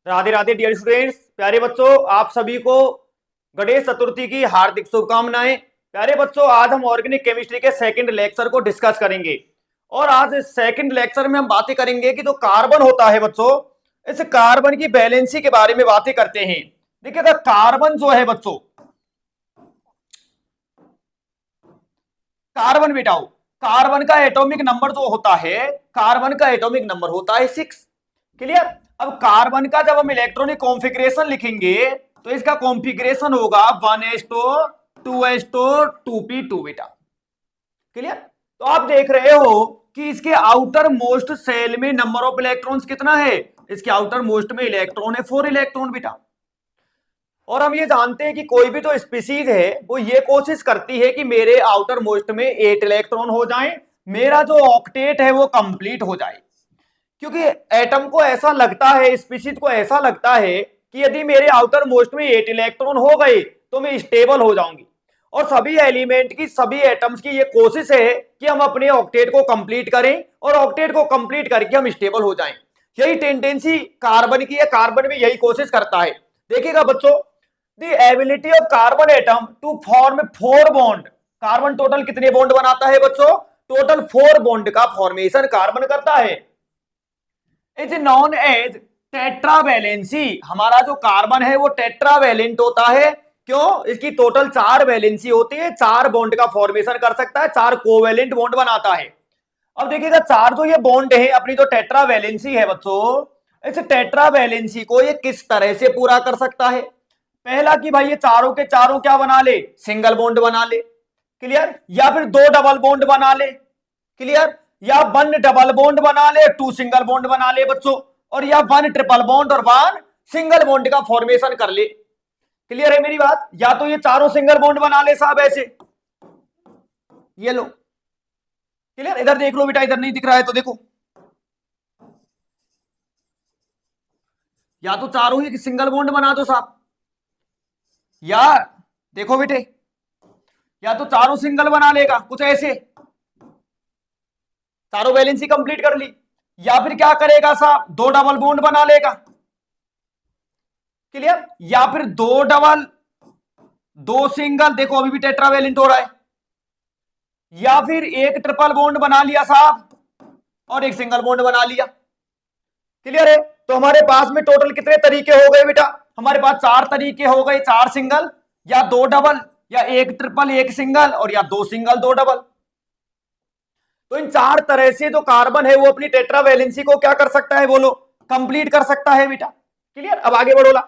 Radhe Radhe dear students, प्यारे बच्चों, आप सभी को गणेश चतुर्थी की हार्दिक शुभकामनाएं। प्यारे बच्चों, आज हम ऑर्गेनिक केमिस्ट्री के सेकंड लेक्चर को डिस्कस करेंगे और आज इस सेकंड लेक्चर में हम बातें करेंगे कि जो कार्बन होता है बच्चों, इस कार्बन की वैलेंसी के बारे में बातें करते हैं। देखिएगा, कार्बन जो है बच्चों, कार्बन बेटाओ, कार्बन का एटॉमिक नंबर जो होता है, कार्बन का एटॉमिक नंबर होता है 6। क्लियर। अब कार्बन का जब हम इलेक्ट्रॉनिक कॉन्फ़िगरेशन लिखेंगे तो इसका कॉन्फ़िगरेशन होगा 1s2 2s2 2p2 बेटा। क्लियर। तो आप देख रहे हो कि इसके आउटर मोस्ट सेल में नंबर ऑफ इलेक्ट्रॉन्स कितना है। इसके आउटर मोस्ट में इलेक्ट्रॉन है 4 इलेक्ट्रॉन बेटा। और हम ये जानते हैं कि कोई भी तो स्पीसीज है वो ये कोशिश करती है कि मेरे आउटर मोस्ट में 8 इलेक्ट्रॉन हो जाएं, मेरा जो ऑक्टेट है वो कंप्लीट हो जाए। क्योंकि एटम को ऐसा लगता है, स्पीशीज को ऐसा लगता है कि यदि मेरे आउटर मोस्ट में 8 इलेक्ट्रॉन हो गए तो मैं स्टेबल हो जाऊंगी। और सभी एलिमेंट की, सभी एटम्स की ये कोशिश है कि हम अपने ऑक्टेट को कंप्लीट करें और ऑक्टेट को कंप्लीट करके हम स्टेबल हो जाएं। यही टेंडेंसी कार्बन की है, कार्बन भी यही कोशिश करता है। देखिएगा बच्चों, the ability of carbon atom to form 4 bond. Carbon total कितने बॉन्ड बनाता है बच्चों? टोटल 4 बॉन्ड का फॉर्मेशन कार्बन करता है। Is known as tetravalency. हमारा जो कार्बन है वो टेट्रावैलेंट होता है। क्यों? इसकी टोटल 4 वैलेंसी होती है, 4 बॉन्ड का फॉर्मेशन कर सकता है, 4 कोवैलेंट बॉन्ड बनाता है। अब देखिएगा, 4 जो ये बॉन्ड है, अपनी जो टेट्रावैलेंसी है बच्चों, इस टेट्रावैलेंसी को ये किस तरह से पूरा कर सकता है? पहला कि भाई ये चारों के चारों क्या बना ले? सिंगल बॉन्ड बना ले। क्लियर। या फिर 2 डबल बॉन्ड बना ले। क्लियर। या 1 डबल बॉन्ड बना ले, 2 सिंगल बॉन्ड बना ले बच्चों। और या 1 ट्रिपल बॉन्ड और 1 सिंगल बॉन्ड का फॉर्मेशन कर ले। क्लियर है मेरी बात? या तो ये चारों सिंगल बॉन्ड बना ले साहब ऐसे, ये लो। क्लियर। इधर देख लो बेटा, इधर नहीं दिख रहा है तो देखो, या तो चारों ही सिंगल बॉन्ड बना दो साहब, या देखो बेटे, या तो चारों सिंगल बना लेगा कुछ ऐसे, चारों वैलेंसी कंप्लीट कर ली। या फिर क्या करेगा साहब, 2 डबल बॉन्ड बना लेगा। क्लियर। या फिर 2 डबल 2 सिंगल, देखो अभी भी टेट्रावैलेंट हो रहा है। या फिर 1 ट्रिपल बॉन्ड बना लिया साहब और 1 सिंगल बॉन्ड बना लिया। क्लियर है। तो हमारे पास में टोटल कितने तरीके हो गए बेटा? हमारे पास 4 तरीके हो गए, 4 सिंगल या 2 डबल या 1 ट्रिपल 1 सिंगल और या 2 सिंगल 2 डबल। तो इन 4 तरह से जो कार्बन है वो अपनी टेट्रावैलेंसी को क्या कर सकता है बोलो? कंप्लीट कर सकता है बेटा। क्लियर। अब आगे बढ़ोला।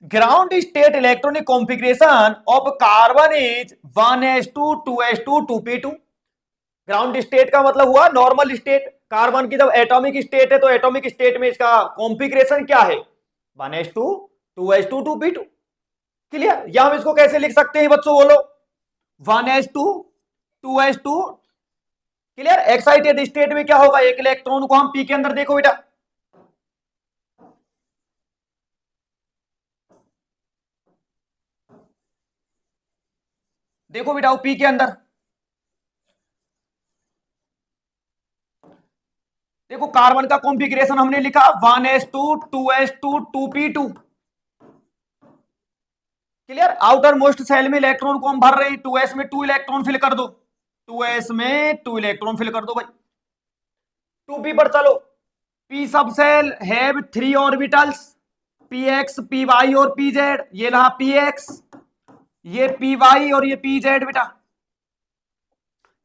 Ground state electronic configuration of carbon is 1s2 2s2 2p2। Ground state का मतलब हुआ नॉर्मल स्टेट। कार्बन की जब एटॉमिक स्टेट है तो एटॉमिक स्टेट में इसका कॉन्फ़िगरेशन क्या है? 1s2 2s2 2p2। क्लियर। या हम इसको कैसे लिख सकते हैं बच्चों बोलो? 1s2 2s2। Clear. Excited state में क्या होगा? एक इलेक्ट्रॉन को हम पी के अंदर, देखो बेटा, देखो बेटा पी के अंदर देखो, कार्बन का कॉन्फ़िगरेशन हमने लिखा 1s2 2s2 2p2। Clear. Outermost shell में इलेक्ट्रॉन को हम भर रहे हैं, 2s में 2 इलेक्ट्रॉन फिल कर दो, 2s में 2 इलेक्ट्रॉन फिल कर दो भाई। 2p पर चलो। p subshell have 3 orbitals, px py और pz। ये रहा px, ये py और ये pz बेटा।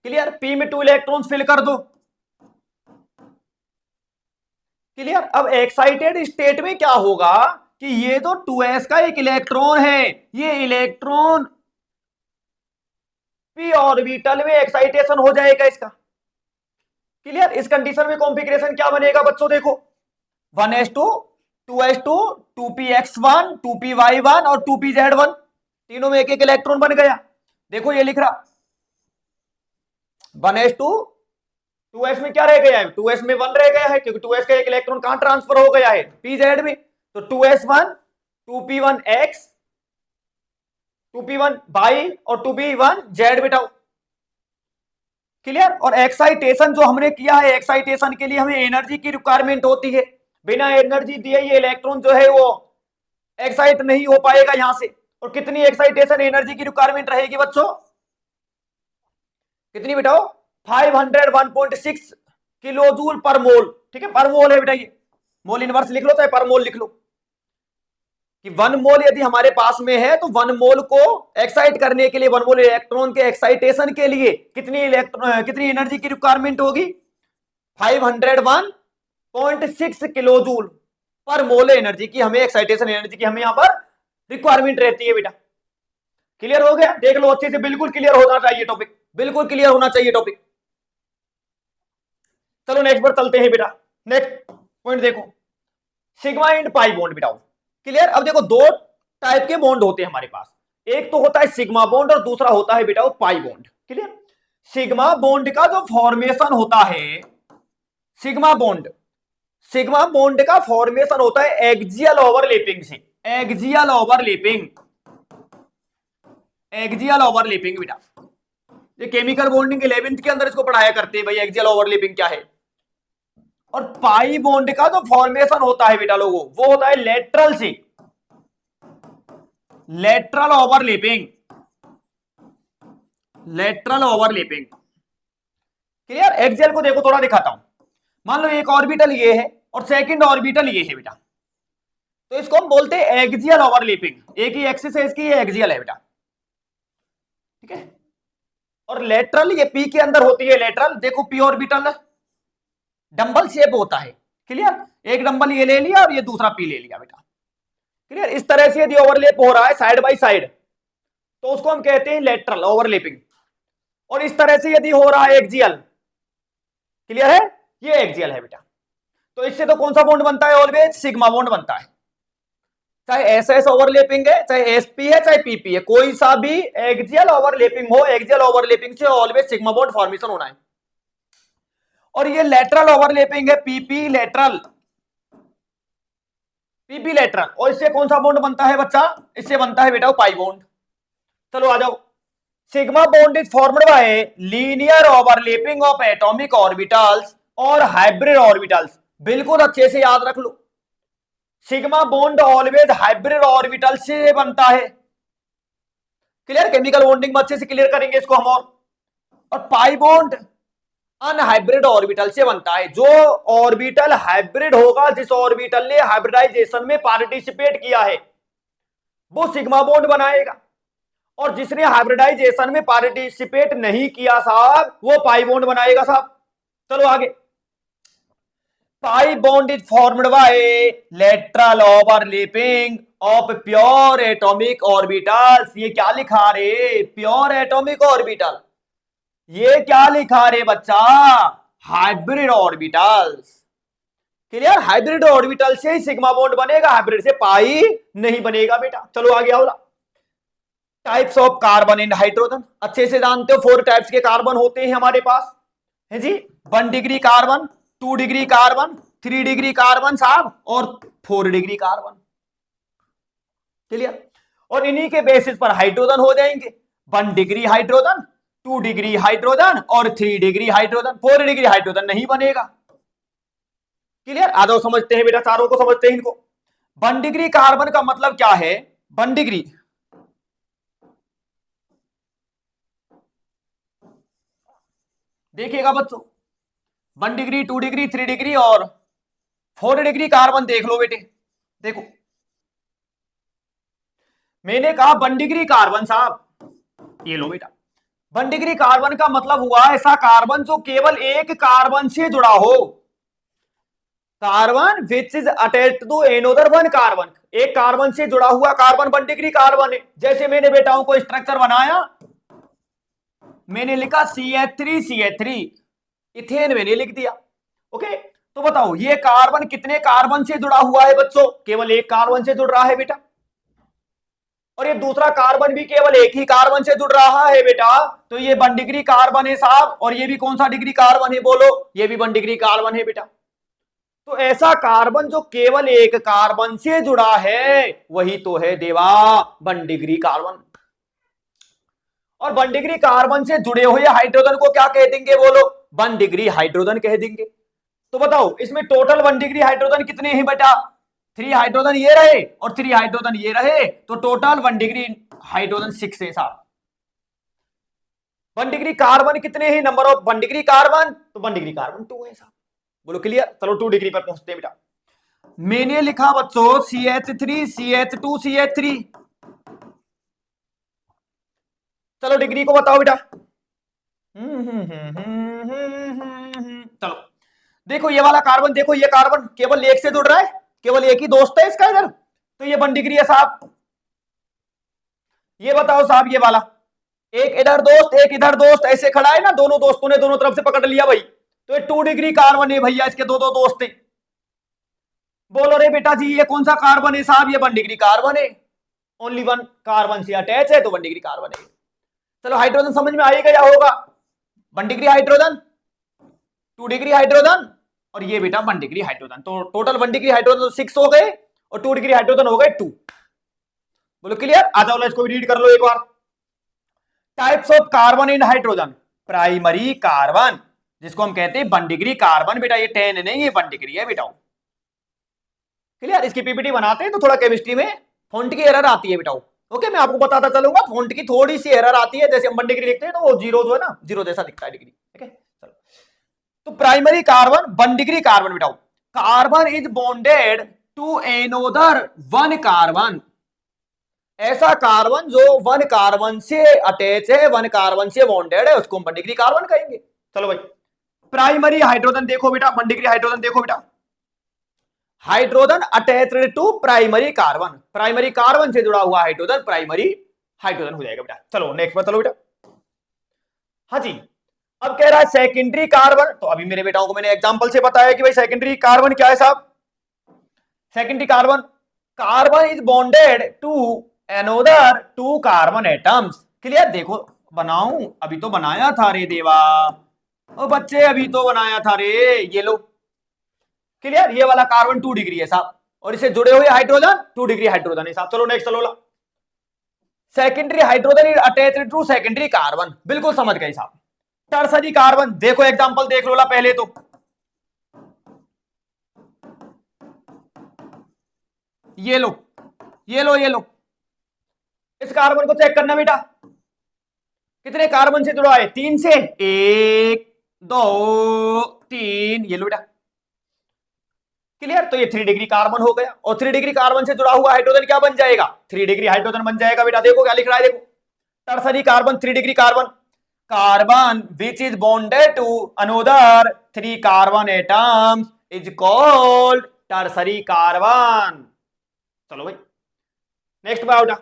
क्लियर। p में 2 इलेक्ट्रॉन्स फिल कर दो। क्लियर। अब एक्साइटेड स्टेट में क्या होगा कि ये तो 2s का एक इलेक्ट्रॉन है, ये इलेक्ट्रॉन p ऑर्बिटल में एक्साइटेशन हो जाएगा इसका। क्लियर। इस कंडीशन में कॉन्फ़िगरेशन क्या बनेगा बच्चों? देखो 1s2 2s2 2px1 2py1 और 2pz1, तीनों में एक एक इलेक्ट्रॉन बन गया। देखो ये लिख रहा 1s2 2s में क्या रह गया है? 2s में 1 रह गया है, क्योंकि 2s का एक इलेक्ट्रॉन कहां ट्रांसफर हो गया है? pz में। तो 2s1 2p1x 2p1y और 2p1z बिटाओ। क्लियर। और एक्साइटेशन जो हमने किया है, एक्साइटेशन के लिए हमें एनर्जी की रिक्वायरमेंट होती है। बिना एनर्जी दिए ये इलेक्ट्रॉन जो है वो एक्साइट नहीं हो पाएगा यहां से। और कितनी एक्साइटेशन एनर्जी की रिक्वायरमेंट रहेगी बच्चों, कितनी बेटाओ, 501.6 किलो जूल पर मोल। ठीक है, पर मोल है बेटा, ये मोल इनवर्स लिख लो चाहे पर मोल लिख लो, कि 1 मोल यदि हमारे पास में है तो 1 मोल को एक्साइट करने के लिए, 1 मोल इलेक्ट्रॉन के एक्साइटेशन के लिए कितनी इलेक्ट्रॉन, कितनी एनर्जी की रिक्वायरमेंट होगी, 501.6 किलो जूल पर मोल एनर्जी की हमें, एक्साइटेशन एनर्जी की हमें यहां पर रिक्वायरमेंट रहती है बेटा। क्लियर हो गया, देख लो अच्छे से, बिल्कुल क्लियर होना चाहिए टॉपिक, बिल्कुल क्लियर होना चाहिए टॉपिक। चलो नेक्स्ट पर चलते हैं बेटा, नेक्स्ट पॉइंट देखो, सिग्मा एंड पाई बॉन्ड बेटा। क्लियर, अब देखो दो टाइप के बॉन्ड होते हैं हमारे पास, एक तो होता है सिग्मा बॉन्ड और दूसरा होता है बेटा वो pi bond. Clear, sigma bond का जो फॉर्मेशन होता है, सिग्मा बॉन्ड, सिग्मा बॉन्ड का फॉर्मेशन होता है एक्सियल ओवरलैपिंग से, एक्सियल ओवरलैपिंग, एक्सियल ओवरलैपिंग बेटा। ये केमिकल बॉन्डिंग 11th के अंदर इसको पढ़ाया करते हैं भाई, एक्सियल ओवरलैपिंग क्या है। और पाई बॉन्ड का जो फॉर्मेशन होता है बेटा लोगों, वो होता है लेटरल से, lateral overlapping, lateral overlapping. Clear, axial को देखो थोड़ा दिखाता हूं, मान लो एक ऑर्बिटल ये है और सेकंड ऑर्बिटल ये है बेटा, तो इसको हम बोलते हैं एक्सियल ओवरलैपिंग, एक ही एक्सिस है इसकी, ये एक्सियल है बेटा। ठीक है, और लेटरल ये पी के अंदर होती है लेटरल, देखो पी ऑर्बिटल डंबल शेप होता है। क्लियर, एक डंबल ये ले लिया और ये दूसरा पी ले लिया बेटा। क्लियर, इस तरह से यदि ओवरलैप हो रहा है साइड बाय साइड तो उसको हम कहते हैं लेटरल ओवरलैपिंग, और इस तरह से यदि हो रहा है एक्सियल, क्लियर है, ये एक्सियल है बेटा। तो इससे तो कौन सा बॉन्ड बनता है, ऑलवेज सिग्मा बॉन्ड बनता है, चाहे एस एस ओवरलैपिंग है, चाहे एसपी है, चाहे पीपी है, कोई सा भी एक्सियल ओवरलैपिंग हो, एक्सियल ओवरलैपिंग से ऑलवेज सिग्मा बॉन्ड फॉर्मेशन होना है। और ये लेटरल ओवरलैपिंग है, पीपी लेटरल, पीपी लेटरल, और इससे कौन सा बॉन्ड बनता है बच्चा, इससे बनता है बेटा पाई बॉन्ड। चलो आ जाओ, sigma bond is formed by linear overlapping of atomic orbitals और हाइब्रिड ऑर्बिटल्स। बिल्कुल अच्छे से याद रख लो, sigma bond always hybrid orbital से बनता है। क्लियर, केमिकल बॉन्डिंग में अच्छे से क्लियर करेंगे इसको हम। और पाई बॉन्ड अनहाइब्रिड ऑर्बिटल से बनता है, जो ऑर्बिटल हाइब्रिड होगा, जिस ऑर्बिटल ने हाइब्रिडाइजेशन में पार्टिसिपेट किया है वो सिग्मा बॉन्ड बनाएगा, और जिसने हाइब्रिडाइजेशन में पार्टिसिपेट नहीं किया साहब वो पाई बॉन्ड बनाएगा साहब। चलो आगे, pi bond is formed bye lateral overlapping of pure atomic orbitals. ये क्या लिखा रे, प्योर एटॉमिक ऑर्बिटल, ये क्या लिखा रे बच्चा, hybrid orbitals. Clear, hybrid orbital से ही सिग्मा बॉन्ड बनेगा, हाइब्रिड से पाई नहीं बनेगा बेटा। चलो आगे आओ, types of carbon and hydrogen, अच्छे से जानते हो 4 टाइप्स के कार्बन होते हैं हमारे पास, है जी, 1 degree carbon, 2 degree carbon, 3 degree carbon साहब, और 4 डिग्री कार्बन। क्लियर, और इन्हीं के बेसिस पर हाइड्रोजन हो जाएंगे, 1 डिग्री हाइड्रोजन, 2 डिग्री हाइड्रोजन और 3 डिग्री हाइड्रोजन, 4 डिग्री हाइड्रोजन नहीं बनेगा। क्लियर, आ जाओ समझते हैं बेटा, चारों को समझते हैं इनको। 1 डिग्री कार्बन का मतलब क्या है, 1 डिग्री, देखिएगा बच्चों, 1 डिग्री, 2 डिग्री, 3 डिग्री और 4 डिग्री कार्बन देख लो बेटे। देखो मैंने कहा 1 डिग्री कार्बन साहब, ये लो बेटा, 1 डिग्री कार्बन का मतलब हुआ ऐसा कार्बन जो केवल एक कार्बन से जुड़ा हो, carbon which is attached to another 1 carbon, एक कार्बन से जुड़ा हुआ कार्बन 1 डिग्री कार्बन है। जैसे मैंने बेटाओं को स्ट्रक्चर बनाया, मैंने लिखा CH3CH3, इथेन मैंने लिख दिया। ओके, तो बताओ ये कार्बन कितने कार्बन से जुड़ा हुआ है बच्चों, केवल एक कार्बन से जुड़ रहा है बेटा, और ये दूसरा कार्बन भी केवल एक ही कार्बन से जुड़ रहा है बेटा, तो ये 1 डिग्री कार्बन है साहब। और ये भी कौन सा डिग्री कार्बन है बोलो, ये भी 1 डिग्री कार्बन है बेटा। तो ऐसा कार्बन जो केवल एक कार्बन से जुड़ा है वही तो है देवा 1 डिग्री कार्बन। और 1 डिग्री कार्बन से जुड़े हुए हाइड्रोजन को क्या कह देंगे बोलो, 1 डिग्री हाइड्रोजन कह देंगे। तो बताओ इसमें टोटल 1 डिग्री हाइड्रोजन कितने हैं बेटा? 3 हाइड्रोजन ये रहे और 3 हाइड्रोजन ये रहे, तो टोटल 1 डिग्री हाइड्रोजन 6 है साहब। 1 डिग्री कार्बन कितने हैं? नंबर ऑफ 1 डिग्री कार्बन, तो 1 डिग्री कार्बन 2 है साहब। बोलो क्लियर? चलो 2 डिग्री पर पहुंचते हैं बेटा। मैंने लिखा बच्चों CH3 CH2 CH3। चलो डिग्री को बताओ बेटा। चलो देखो ये वाला कार्बन, देखो ये कार्बन केवल एक से जुड़ रहा है, केवल एक ही दोस्त है इसका इधर, तो ये 1 डिग्री है साहब। ये बताओ साहब, ये वाला एक इधर दोस्त एक इधर दोस्त ऐसे खड़ा है ना, दोनों दोस्तों ने दोनों तरफ से पकड़ लिया भाई, तो ये 2 डिग्री कार्बन है भैया, इसके दो दो दोस्त हैं। बोलो रे बेटा जी ये कौन सा कार्बन है साहब? ये 1 डिग्री कार्बन है, ओनली 1 कार्बन से अटैच है, तो 1 डिग्री कार्बन है। चलो हाइड्रोजन समझ में आ ही गया होगा, 1 डिग्री हाइड्रोजन, 2 डिग्री हाइड्रोजन और ये बेटा 1 डिग्री हाइड्रोजन, तो टोटल 1 डिग्री हाइड्रोजन 6 हो गए और 2 डिग्री हाइड्रोजन हो गए 2। बोलो क्लियर? आ जाओ इसको भी रीड कर लो एक बार। Types of carbon in hydrogen, primary carbon जिसको हम कहते हैं 1 डिग्री कार्बन, बेटा ये 10 नहीं, ये 1 डिग्री है बेटा। क्लियर? इसकी पीपीटी बनाते हैं तो थोड़ा केमिस्ट्री में फॉन्ट की एरर आती है बेटा। ओके, मैं आपको बताता चलूंगा, फॉन्ट की थोड़ी सी एरर आती है, जैसे हम 1 डिग्री लिखते हैं तो वो जीरो जो है ना, जीरो जैसा दिखता है डिग्री। ठीक है, चलो तो प्राइमरी कार्बन 1 डिग्री कार्बन बेटा। Carbon is bonded to another 1 carbon, ऐसा कार्बन जो 1 कार्बन से अटैच है, 1 कार्बन से बॉन्डेड है, उसको हम 1 डिग्री कार्बन कहेंगे। चलो भाई प्राइमरी हाइड्रोजन देखो बेटा, 1 डिग्री हाइड्रोजन देखो बेटा, hydrogen attached to primary carbon, primary carbon से जुड़ा हुआ हाइड्रोजन प्राइमरी हाइड्रोजन हो जाएगा बेटा। चलो नेक्स्ट पर चलो बेटा। हाँ जी, अब कह रहा है सेकेंडरी कार्बन, तो अभी मेरे बेटाओं को मैंने एग्जांपल से बताया कि भाई सेकेंडरी कार्बन क्या है साहब? Secondary carbon, carbon is bonded to another 2 carbon atoms. Clear? देखो बनाऊं, अभी तो बनाया था रे देवा, ओ बच्चे अभी तो बनाया था रे, ये लो। क्लियर? ये वाला कार्बन 2 डिग्री है साहब और इसे जुड़े हुए हाइड्रोजन 2 डिग्री हाइड्रोजन है साहब। चलो नेक्स्ट चलो, secondary hydrogen is attached to secondary carbon, बिल्कुल समझ गए साहब। टर्सरी कार्बन देखो, एग्जांपल देख लो ला पहले तो, ये लो ये लो ये लो, इस कार्बन को चेक करना बेटा, कितने कार्बन से जुड़ा है? 3 से, 1 2 3, ये लो बेटा। क्लियर? तो ये 3 डिग्री कार्बन हो गया और 3 डिग्री कार्बन से जुड़ा हुआ हाइड्रोजन क्या बन जाएगा? 3 डिग्री हाइड्रोजन बन जाएगा बेटा। देखो क्या लिख रहा है, देखो tertiary carbon 3 degree carbon, carbon which is bonded to another 3 carbon atoms is called tertiary carbon. चलो भाई नेक्स्ट पे आओ बेटा।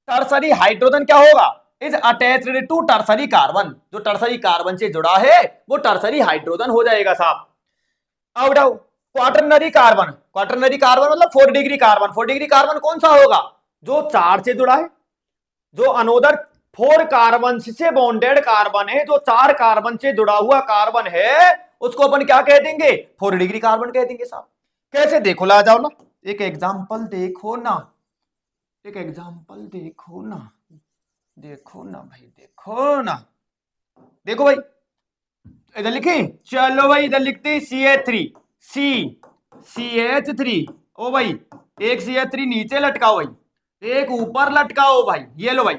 टर्सरी हाइड्रोजन क्या होगा? Is attached to tertiary carbon, जो टर्सरी कार्बन से जुड़ा है वो टर्सरी हाइड्रोजन हो जाएगा साहब। आओ बेटा क्वाटरनरी कार्बन, क्वाटरनरी कार्बन मतलब 4 डिग्री कार्बन। 4 डिग्री कार्बन कौन सा होगा? जो 4 से जुड़ा है, जो अनोदर 4 कार्बन से बॉन्डेड कार्बन है, जो 4 कार्बन से जुड़ा हुआ कार्बन है, उसको अपन क्या कह देंगे? 4 डिग्री कार्बन कह देंगे साहब। कैसे? देखो ला जाओ ना, एक एग्जांपल देखो ना, एक एग्जांपल देखो ना, देखो ना भाई, देखो ना, देखो भाई इधर लिखे, चलो भाई इधर लिखते CH3 CH3, ओ भाई एक CH3 नीचे लटकाओ भाई, एक ऊपर लटकाओ भाई, ये लो भाई।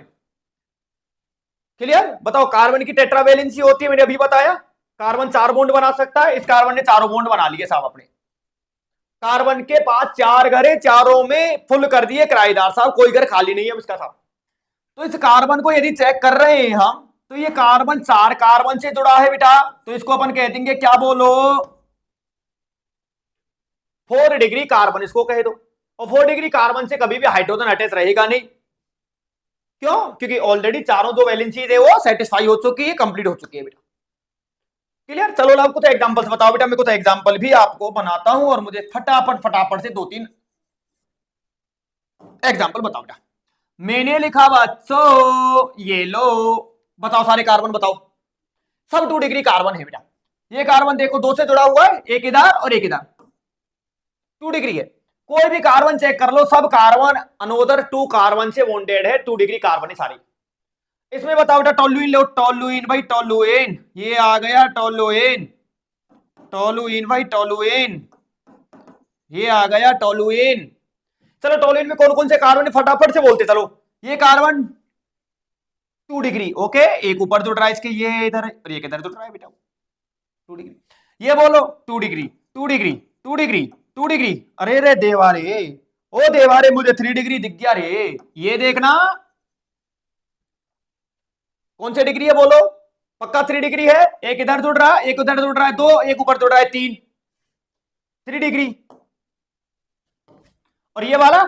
क्लियर? बताओ कार्बन की टेट्रावेलेंसी होती है, मैंने अभी बताया, कार्बन 4 बॉन्ड बना सकता है, इस कार्बन ने चारों बॉन्ड बना लिए साहब अपने। कार्बन के पास 4 घर है, चारों में फुल कर दिए किराएदार साहब, कोई घर खाली नहीं है इसका साहब। तो इस कार्बन को यदि चेक कर रहे हैं हम, तो ये कार्बन 4 कार्बन से जुड़ा है बेटा, तो इसको अपन कह देंगे क्या? बोलो 4 डिग्री कार्बन इसको कह दो। और 4 डिग्री कार्बन से कभी भी हाइड्रोजन अटैच रहेगा नहीं, क्यों? क्योंकि ऑलरेडी चारों जो वैलेंसीज है वो सेटिस्फाई हो चुकी है, कंप्लीट हो चुकी है बेटा। क्लियर? चलो आपको तो एग्जांपल्स बताओ बेटा, मैं कुछ एग्जांपल भी आपको बनाता हूं और मुझे फटाफट से 2-3 एग्जांपल बताओ बेटा। मैंने लिखा बच्चों ये लो, बताओ सारे कार्बन बताओ, सब 2 डिग्री कार्बन है बेटा। ये कार्बन देखो 2 से जुड़ा हुआ है, एक इधर और एक इधर, 2 डिग्री है। कोई भी कार्बन चेक कर लो, सब कार्बन अनोदर 2 कार्बन से बॉन्डेड है, 2 डिग्री कार्बन है सारी। इसमें बताओ बेटा टोलुइन लो, टोलुइन भाई टोलुइन, ये आ गया टोलुइन, टोलुइन भाई, टोलुइन, ये आ गया टोलुइन। चलो टोलुइन में कौन कौन से कार्बन फटाफट से बोलते चलो। ये कार्बन 2 डिग्री, ओके, एक ऊपर जुड़ रहा है इसके, ये इधर है और ये किधर जुड़ रहा है बेटा, 2 डिग्री। ये बोलो 2 डिग्री, 2 डिग्री, 2 डिग्री, 2 डिग्री। अरे रे देवा रे, ओ देवा रे, मुझे 3 डिग्री दिख गया रे। ये देखना कौन सी डिग्री है बोलो, पक्का 3 डिग्री है। एक इधर जुड़ रहा है, एक उधर जुड़ रहा है 2, एक ऊपर जुड़ रहा है 3, 3 डिग्री। और ये वाला,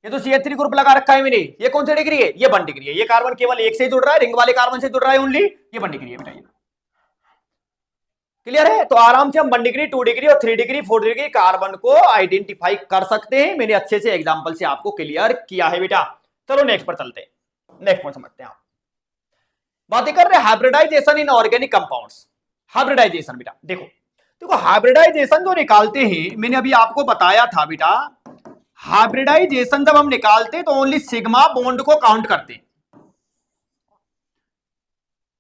ये तो CH3 ग्रुप लगा रखा है मैंने, ये कौन सी डिग्री है, ये 1 डिग्री है। ये कार्बन केवल एक से जुड़ रहा है, रिंग वाले कार्बन से जुड़ रहा है ओनली, ये 1 डिग्री है बेटा। ये क्लियर है। तो आराम से हम 1 डिग्री, 2 डिग्री और 3 डिग्री 4 डिग्री कार्बन को आइडेंटिफाई कर सकते हैं। मैंने अच्छे से एग्जांपल से आपको क्लियर किया है बेटा। चलो नेक्स्ट पर चलते हैं, नेक्स्ट पॉइंट समझते हैं। आप बातें कर रहे हैं hybridisation in organic compounds. Hybridisation बेटा देखो, देखो हाइब्रिडाइजेशन जो निकालते हैं, मैंने अभी आपको बताया था बेटा, हाइब्रिडाइजेशन जब हम निकालते तो ओनली सिग्मा बॉन्ड को काउंट करते हैं।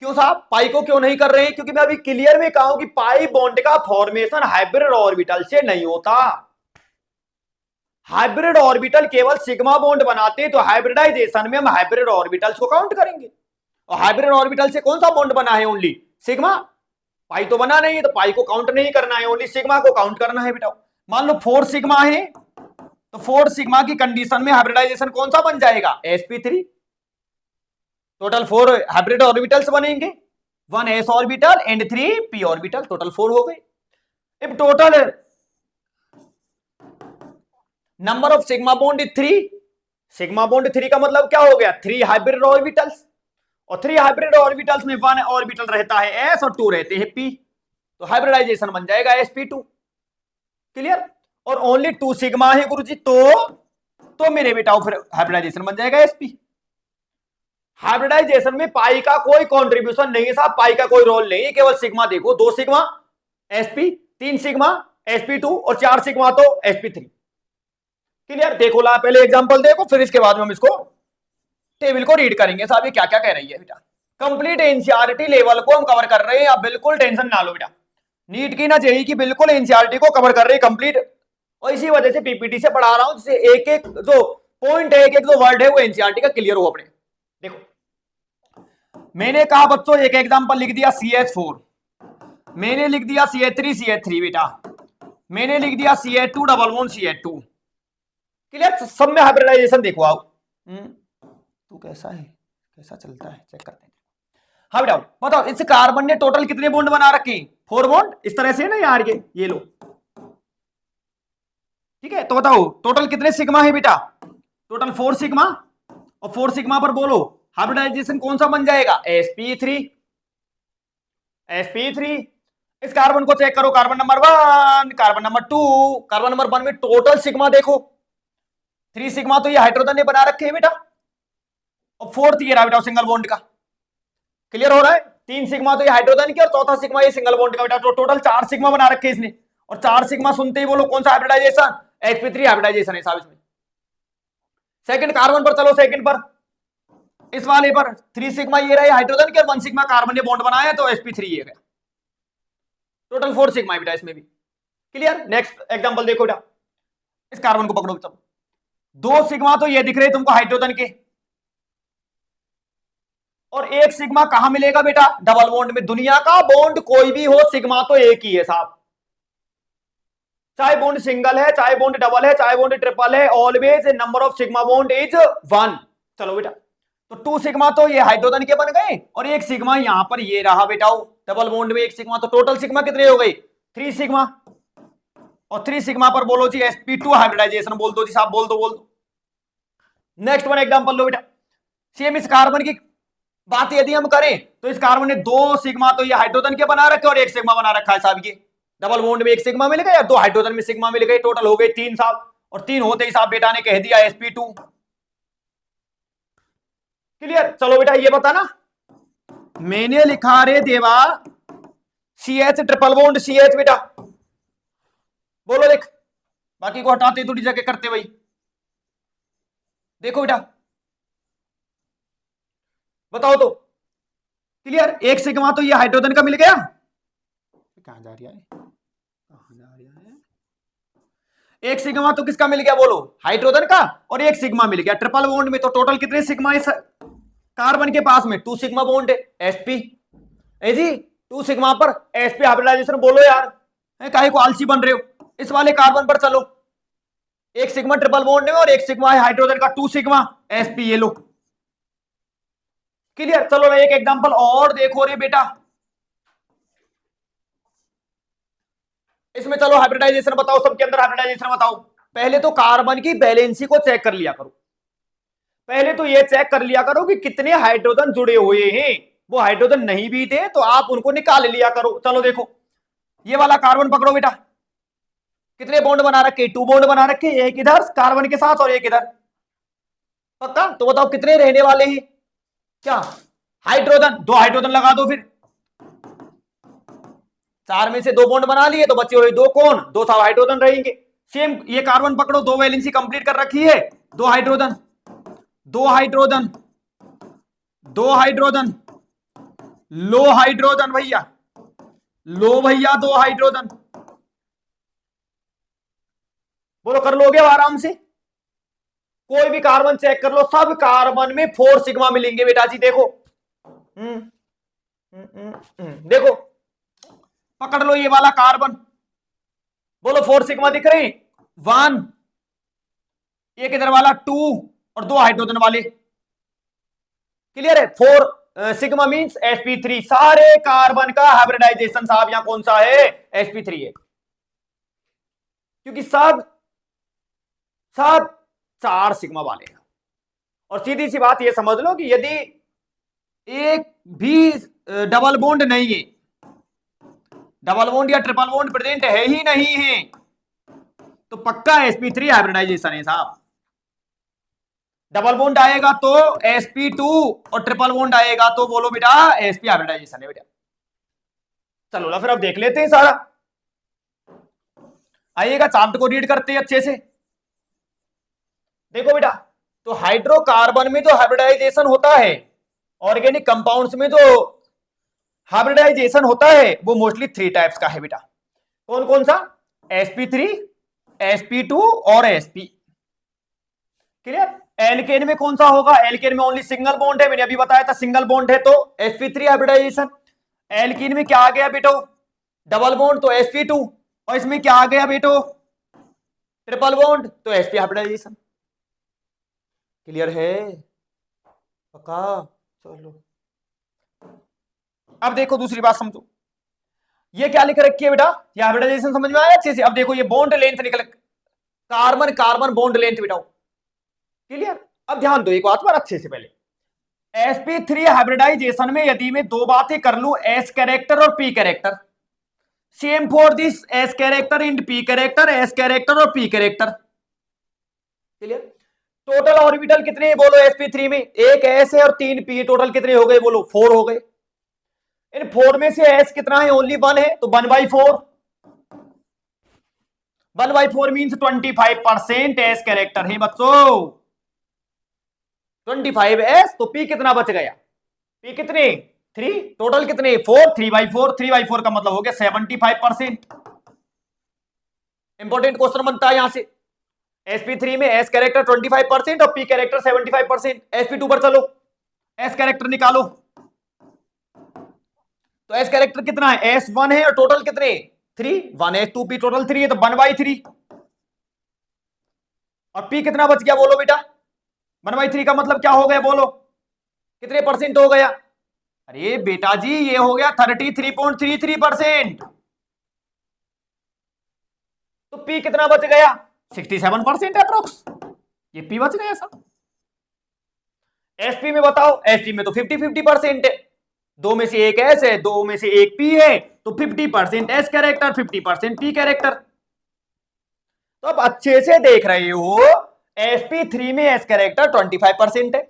क्यों साहब, पाई को क्यों नहीं कर रहे हैं? क्योंकि मैं अभी क्लियर में कहा हूं कि पाई बॉन्ड का फॉर्मेशन हाइब्रिड ऑर्बिटल से नहीं होता। हाइब्रिड ऑर्बिटल केवल सिग्मा बॉन्ड बनाते हैं, तो हाइब्रिडाइजेशन में हम हाइब्रिड ऑर्बिटल्स को काउंट करेंगे। और हाइब्रिड ऑर्बिटल से कौन सा बॉन्ड बना है? Only sigma. पाई तो बना नहीं है, तो पाई को काउंट नहीं करना है, ओनली सिग्मा को काउंट करना है बेटा। मान लो 4 सिग्मा है, तो 4 सिग्मा की कंडीशन में हाइब्रिडाइजेशन कौन सा बन जाएगा? sp3। टोटल 4 हाइब्रिड ऑर्बिटल्स बनेंगे, 1 s orbital and 3 p orbital, total 4 हो गए। अब total number of sigma bond 3, sigma bond 3 का मतलब क्या हो गया? 3 हाइब्रिड ऑर्बिटल्स, और 3 हाइब्रिड ऑर्बिटल्स में 1 ऑर्बिटल रहता है s और 2 रहते हैं p, तो हाइब्रिडाइजेशन बन जाएगा sp2। क्लियर। और ओनली 2 सिग्मा है गुरुजी, तो मेरे बेटा फिर हाइब्रिडाइजेशन बन जाएगा sp। हाइब्रिडाइजेशन में पाई का कोई कंट्रीब्यूशन नहीं है साहब, पाई का कोई रोल नहीं है, केवल सिग्मा देखो, 2 सिग्मा sp, 3 सिग्मा sp2 और 4 सिग्मा तो sp3। क्लियर। देखो ला पहले एग्जांपल देखो, फिर इसके बाद में हम इसको टेबल को रीड करेंगे साहब ये क्या क्या कह रही है बेटा। कंप्लीट एनसीईआरटी लेवल को हम कवर कर रहे हैं, आप बिल्कुल टेंशन ना लो बेटा। नीट की ना जेईई की बिल्कुल एनसीईआरटी को कवर कर रहे हैं कंप्लीट, और इसी वजह से पीपीटी से पढ़ा रहा हूं, जिससे एक एक जो पॉइंट है, एक एक जो वर्ड है वो एनसीईआरटी का क्लियर हो अपने। देखो मैंने कहा बच्चों, एक एग्जांपल लिख दिया CH4, मैंने लिख दिया CH3 बेटा, मैंने लिख दिया CH2 double bond CH2। Clear. सब में हाइब्रिडाइजेशन देखो आप। तू कैसा है, कैसा चलता है, चेक करते हैं। हाँ बेटा बताओ, इस कार्बन ने टोटल कितने बॉन्ड बना रखे हैं? 4 बॉन्ड, इस तरह से ना यार, ये लो, ठीक है। तो बताओ टोटल कितने सिग्मा है बेटा? टोटल 4 सिग्मा, और 4 सिग्मा पर बोलो हाइब्रिडाइजेशन कौन सा बन जाएगा? sp3, sp3। इस कार्बन को चेक करो, carbon number 1, carbon number 2, carbon number 1 में टोटल सिग्मा देखो, 3 सिग्मा तो ये हाइड्रोजन ने बना रखे हैं बेटा, और 4th ये रहा बेटा सिंगल बॉन्ड का। क्लियर हो रहा है। 3 सिग्मा तो ये हाइड्रोजन की, और 4था सिग्मा ये सिंगल बॉन्ड का बेटा, तो टोटल 4 सिग्मा बना रखे इसने। और 4 सिग्मा सुनते ही बोलो कौन सा हाइब्रिडाइजेशन? sp3 हाइब्रिडाइजेशन है साहब इसमें। सेकंड कार्बन पर चलो, सेकंड पर, इस वाले पर 3 सिग्मा ये रहे हाइड्रोजन के, और 1 सिग्मा कार्बन ने बॉन्ड बनाया, तो sp3 ये गया। टोटल 4 सिग्मा है बेटा इसमें भी। क्लियर। नेक्स्ट एग्जांपल देखो बेटा, इस कार्बन को पकड़ो, चलो 2 सिग्मा तो ये दिख रहे तुमको हाइड्रोजन के, और 1 सिग्मा कहां मिलेगा बेटा? डबल बॉन्ड में। दुनिया का बॉन्ड कोई भी हो, सिग्मा तो एक ही है साहब, चाहे बॉन्ड सिंगल है, चाहे बॉन्ड डबल है, चाहे बॉन्ड ट्रिपल है, always number of sigma bond is 1। चलो बेटा, तो 2 सिग्मा तो ये हाइड्रोजन के बन गए, और 1 सिग्मा यहां पर ये रहा बेटा डबल बॉन्ड में 1 सिग्मा, तो टोटल सिग्मा कितने हो गए? 3 सिग्मा। और 3 सिग्मा पर बोलो जी sp2 हाइब्रिडाइजेशन, बोल दो जी साहब, बोल दो। नेक्स्ट वन एग्जांपल लो बेटा, सेम इस कार्बन की बात यदि हम करें, तो इस कार्बन ने 2 सिग्मा तो ये हाइड्रोजन के बना रखे, और 1 सिग्मा बना रखा है साहब, ये डबल बॉन्ड में 1 सिग्मा मिल गया, 2 हाइड्रोजन में सिग्मा मिल गए, टोटल हो गए 3 साहब। और 3 होते ही साहब बेटा ने कह दिया sp2। क्लियर। चलो बेटा ये बताना, मैंने लिखा रे देवा CH ट्रिपल बॉन्ड CH बेटा, बोलो देख, बाकी को हटाते थोड़ी जगह करते भाई। देखो बेटा बताओ तो। क्लियर। 1 सिग्मा तो ये हाइड्रोजन का मिल गया, कहां जा रही है, एक सिग्मा तो किसका मिल गया बोलो, हाइड्रोजन का, और एक सिग्मा मिल गया ट्रिपल बॉन्ड में, तो टोटल कितने सिग्मा इस कार्बन के पास में, 2 सिग्मा बॉन्ड है sp है जी। 2 सिग्मा पर sp हाइब्रिडाइजेशन बोलो यार, काहे को आलसी बन रहे हो। इस वाले कार्बन पर चलो, एक सिग्मा ट्रिपल बॉन्ड में और एक सिग्मा है हाइड्रोजन का, 2 सिग्मा sp, ये लो क्लियर। चलो एक एग्जांपल और देखो रे बेटा, इसमें चलो हाइब्रिडाइजेशन बताओ, सबके अंदर हाइब्रिडाइजेशन बताओ। पहले तो कार्बन की वैलेंसी को चेक कर लिया करो, पहले तो ये चेक कर लिया करो कि कितने हाइड्रोजन जुड़े हुए हैं, वो हाइड्रोजन नहीं भी थे तो आप उनको निकाल लिया करो। चलो देखो ये वाला कार्बन पकड़ो बेटा, कितने बॉन्ड बना रखे, 2 बॉन्ड बना रखे, एक इधर कार्बन के साथ और एक इधर, पक्का। तो बताओ कितने रहने वाले हैं, क्या हाइड्रोजन, 2 हाइड्रोजन लगा दो फिर, 4 में से 2 बॉन्ड बना लिए तो बचे हुए 2 कौन, 2 हाइड्रोजन रहेंगे। सेम ये कार्बन पकड़ो, 2 वैलेंसी कंप्लीट कर रखी है, 2 हाइड्रोजन, 2 हाइड्रोजन, 2 हाइड्रोजन, लो हाइड्रोजन भैया, लो भैया 2 हाइड्रोजन, बोलो कर लोगे आराम से। कोई भी कार्बन चेक कर लो, सब कार्बन में 4 सिग्मा मिलेंगे बेटा जी, देखो देखो पकड़ लो ये वाला कार्बन, बोलो 4 सिग्मा दिख रहे हैं, 1, एक इधर वाला 2 और 2 हाइड्रोजन वाले, क्लियर है। 4 सिग्मा मींस sp3, सारे कार्बन का हाइब्रिडाइजेशन साहब यहां कौन सा है, sp3 है, क्योंकि सब सब 4 सिग्मा वाले हैं। और सीधी सी बात ये समझ लो कि यदि एक भी डबल बॉन्ड नहीं है, डबल बॉन्ड या ट्रिपल बॉन्ड प्रेजेंट है ही नहीं है, तो पक्का sp3 हाइब्रिडाइजेशन है साहब। डबल बॉन्ड आएगा तो sp2 और ट्रिपल बॉन्ड आएगा तो बोलो बेटा sp हाइब्रिडाइजेशन है बेटा। चलो ना फिर अब देख लेते हैं सारा, आइएगा चार्ट को रीड करते हैं अच्छे से। देखो बेटा, तो हाइड्रोकार्बन में जो हाइब्रिडाइजेशन होता है, ऑर्गेनिक कंपाउंड्स में जो हाइब्रिडाइजेशन होता है वो मोस्टली 3 टाइप्स का है बेटा। कौन कौन सा, sp3, sp2 और sp, क्लियर। एल्केन में कौन सा होगा, एल्केन में ओनली सिंगल बॉन्ड है, मैंने अभी बताया था सिंगल बॉन्ड है तो sp3 हाइब्रिडाइजेशन। एल्कीन में क्या आ गया बेटो, डबल बॉन्ड तो sp2, और इसमें क्या आ गया बेटो, ट्रिपल बॉन्ड तो sp हाइब्रिडाइजेशन, क्लियर है पक्का। चलो अब देखो दूसरी बात समझो, ये क्या लिख रखी है बेटा, ये हाइब्रिडाइजेशन समझ में आया अच्छे से। अब देखो ये बॉन्ड लेंथ निकल, कार्बन कार्बन बॉन्ड लेंथ बेटा, क्लियर। अब ध्यान दो एक बात पर अच्छे से, पहले sp3 हाइब्रिडाइजेशन में यदि मैं 2 बातें कर लूं, s कैरेक्टर और p character, same for this s character and p character, s character और p character, clear. Total orbital कितने बोलो sp3 में, एक s है और 3 p, टोटल कितने हो गए बोलो, 4 हो गए। इन 4 में से s कितना है, ओनली 1 है, तो 1/4, 1/4 मीन्स 25% s कैरेक्टर है बच्चों, 25s, तो p कितना बच गया, p कितने 3, टोटल कितने 4, 3/4, 3/4 का मतलब हो गया 75%। इंपॉर्टेंट क्वेश्चन बनता है यहां से, sp3 में s कैरेक्टर 25% और p कैरेक्टर 75%। sp2 पर चलो, s कैरेक्टर निकालो, तो s कैरेक्टर कितना है, s1 है और टोटल कितने 3, 1s2p, टोटल 3 है तो 1/3, और p कितना बच गया बोलो बेटा, 1/3 का मतलब क्या हो गया बोलो, कितने परसेंट हो गया, अरे बेटा जी ये हो गया 33.33%। तो p कितना बच गया, 67% अप्रोक्स, ये p बच गया सब। sp में बताओ, sp में तो 50-50% है, 2 में से एक s है, 2 में से एक p है, तो 50% s कैरेक्टर, 50% p कैरेक्टर। तो अब अच्छे से देख रहे हो, sp3 में s कैरेक्टर 25% है,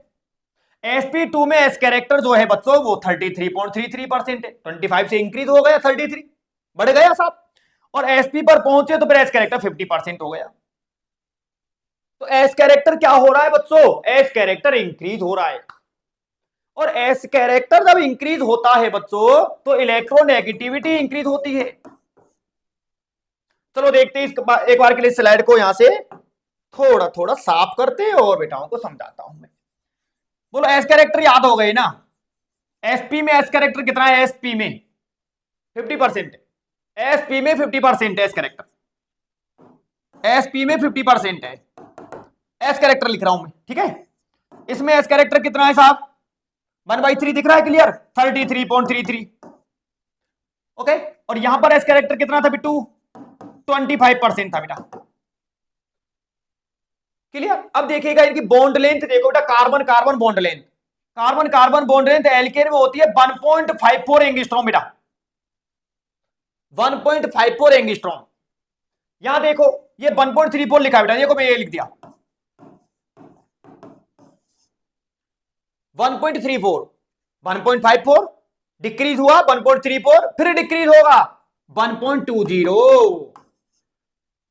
sp2 में s कैरेक्टर जो है बच्चों वो 33.33% है, 25 से इंक्रीज हो गया 33, बढ़ गया साहब, और sp पर पहुंचे तो फिर s कैरेक्टर 50% हो गया। तो s कैरेक्टर क्या हो रहा है बच्चों, s कैरेक्टर इंक्रीज हो रहा है, और s कैरेक्टर जब इंक्रीज होता है बच्चों तो इलेक्ट्रोनेगेटिविटी इंक्रीज होती है। चलो देखते हैं एक बार के लिए स्लाइड को यहां से थोड़ा थोड़ा साफ करते और बेटाओं को समझाता हूं मैं। बोलो एस कैरेक्टर याद हो गए ना। एसपी में एस कैरेक्टर कितना है? एसपी में 50%। एसपी में 50% एस कैरेक्टर। एसपी में 50% है। एस कैरेक्टर लिख रहा हूं मैं, ठीक है। इसमें एस कैरेक्टर कितना है साहब? 1/3 दिख रहा है, क्लियर? 33.33। ओके, और यहां पर एस कैरेक्टर कितना था बिट्टू? 25% था बेटा, क्लियर। अब देखिएगा इनकी बॉन्ड लेंथ देखो बेटा, carbon carbon bond length, carbon carbon bond length alkane में होती है 1.54 एंगस्ट्रॉम बेटा, 1.54 एंगस्ट्रॉम। यहां देखो ये 1.34 लिखा बेटा, देखो मैं ये लिख दिया 1.34, 1.54 डिक्रीज हुआ 1.34, फिर डिक्रीज होगा 1.20।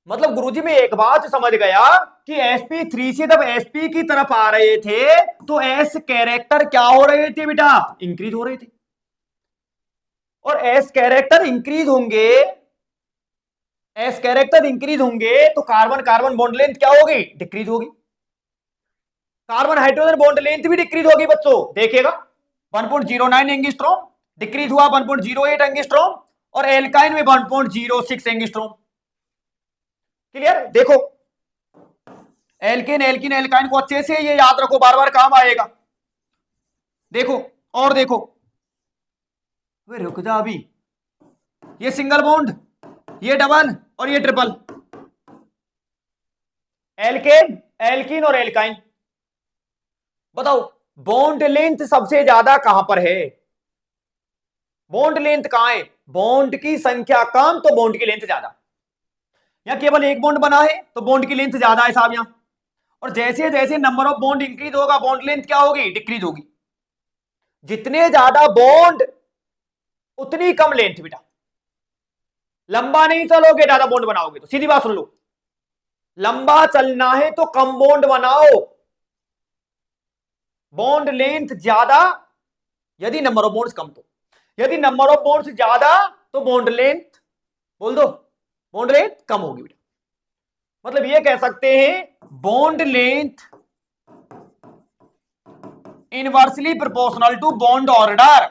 मतलब गुरुजी मैं एक बात समझ गया कि sp3 से जब sp की तरफ आ रहे थे तो s कैरेक्टर क्या हो रहे थे बेटा? इंक्रीज हो रहे थे। और s कैरेक्टर इंक्रीज होंगे, s कैरेक्टर इंक्रीज होंगे तो कार्बन कार्बन बॉन्ड लेंथ क्या होगी? डिक्रीज होगी। कार्बन हाइड्रोजन बॉन्ड लेंथ भी डिक्रीज होगी बच्चों, देखिएगा 1.09 एंगस्ट्रॉम डिक्रीज हुआ 1.08 एंगस्ट्रॉम, और एल्काइन में 1.06 एंगस्ट्रॉम, क्लियर। देखो एल्केन एल्किन एल्काइन को अच्छे से ये याद रखो, बार बार काम आएगा। देखो और देखो, वे रुक जा अभी, ये सिंगल बॉन्ड, ये डबल और ये ट्रिपल, एल्केन एल्किन और एल्काइन। बताओ बॉन्ड लेंथ सबसे ज्यादा कहां पर है? बॉन्ड लेंथ कहां है? बॉन्ड की संख्या कम तो बॉन्ड की लेंथ ज्यादा। यहां केवल एक बॉन्ड बना है तो बॉन्ड की लेंथ ज्यादा है साहब यहां, और जैसे जैसे नंबर ऑफ बॉन्ड इंक्रीज होगा बॉन्ड लेंथ क्या होगी? डिक्रीज होगी। जितने ज्यादा बॉन्ड उतनी कम लेंथ बेटा। लंबा नहीं चलोगे ज्यादा बॉन्ड बनाओगे तो, सीधी बात सुन लो, लंबा चलना है तो कम बॉन्ड बनाओ, बॉन्ड लेंथ ज्यादा यदि नंबर ऑफ बॉन्ड्स कम, तो यदि नंबर ऑफ बॉन्ड्स ज्यादा तो बॉन्ड लेंथ, बोल दो, बॉन्ड लेंथ कम होगी बेटा। मतलब ये कह सकते हैं bond length inversely proportional to bond order.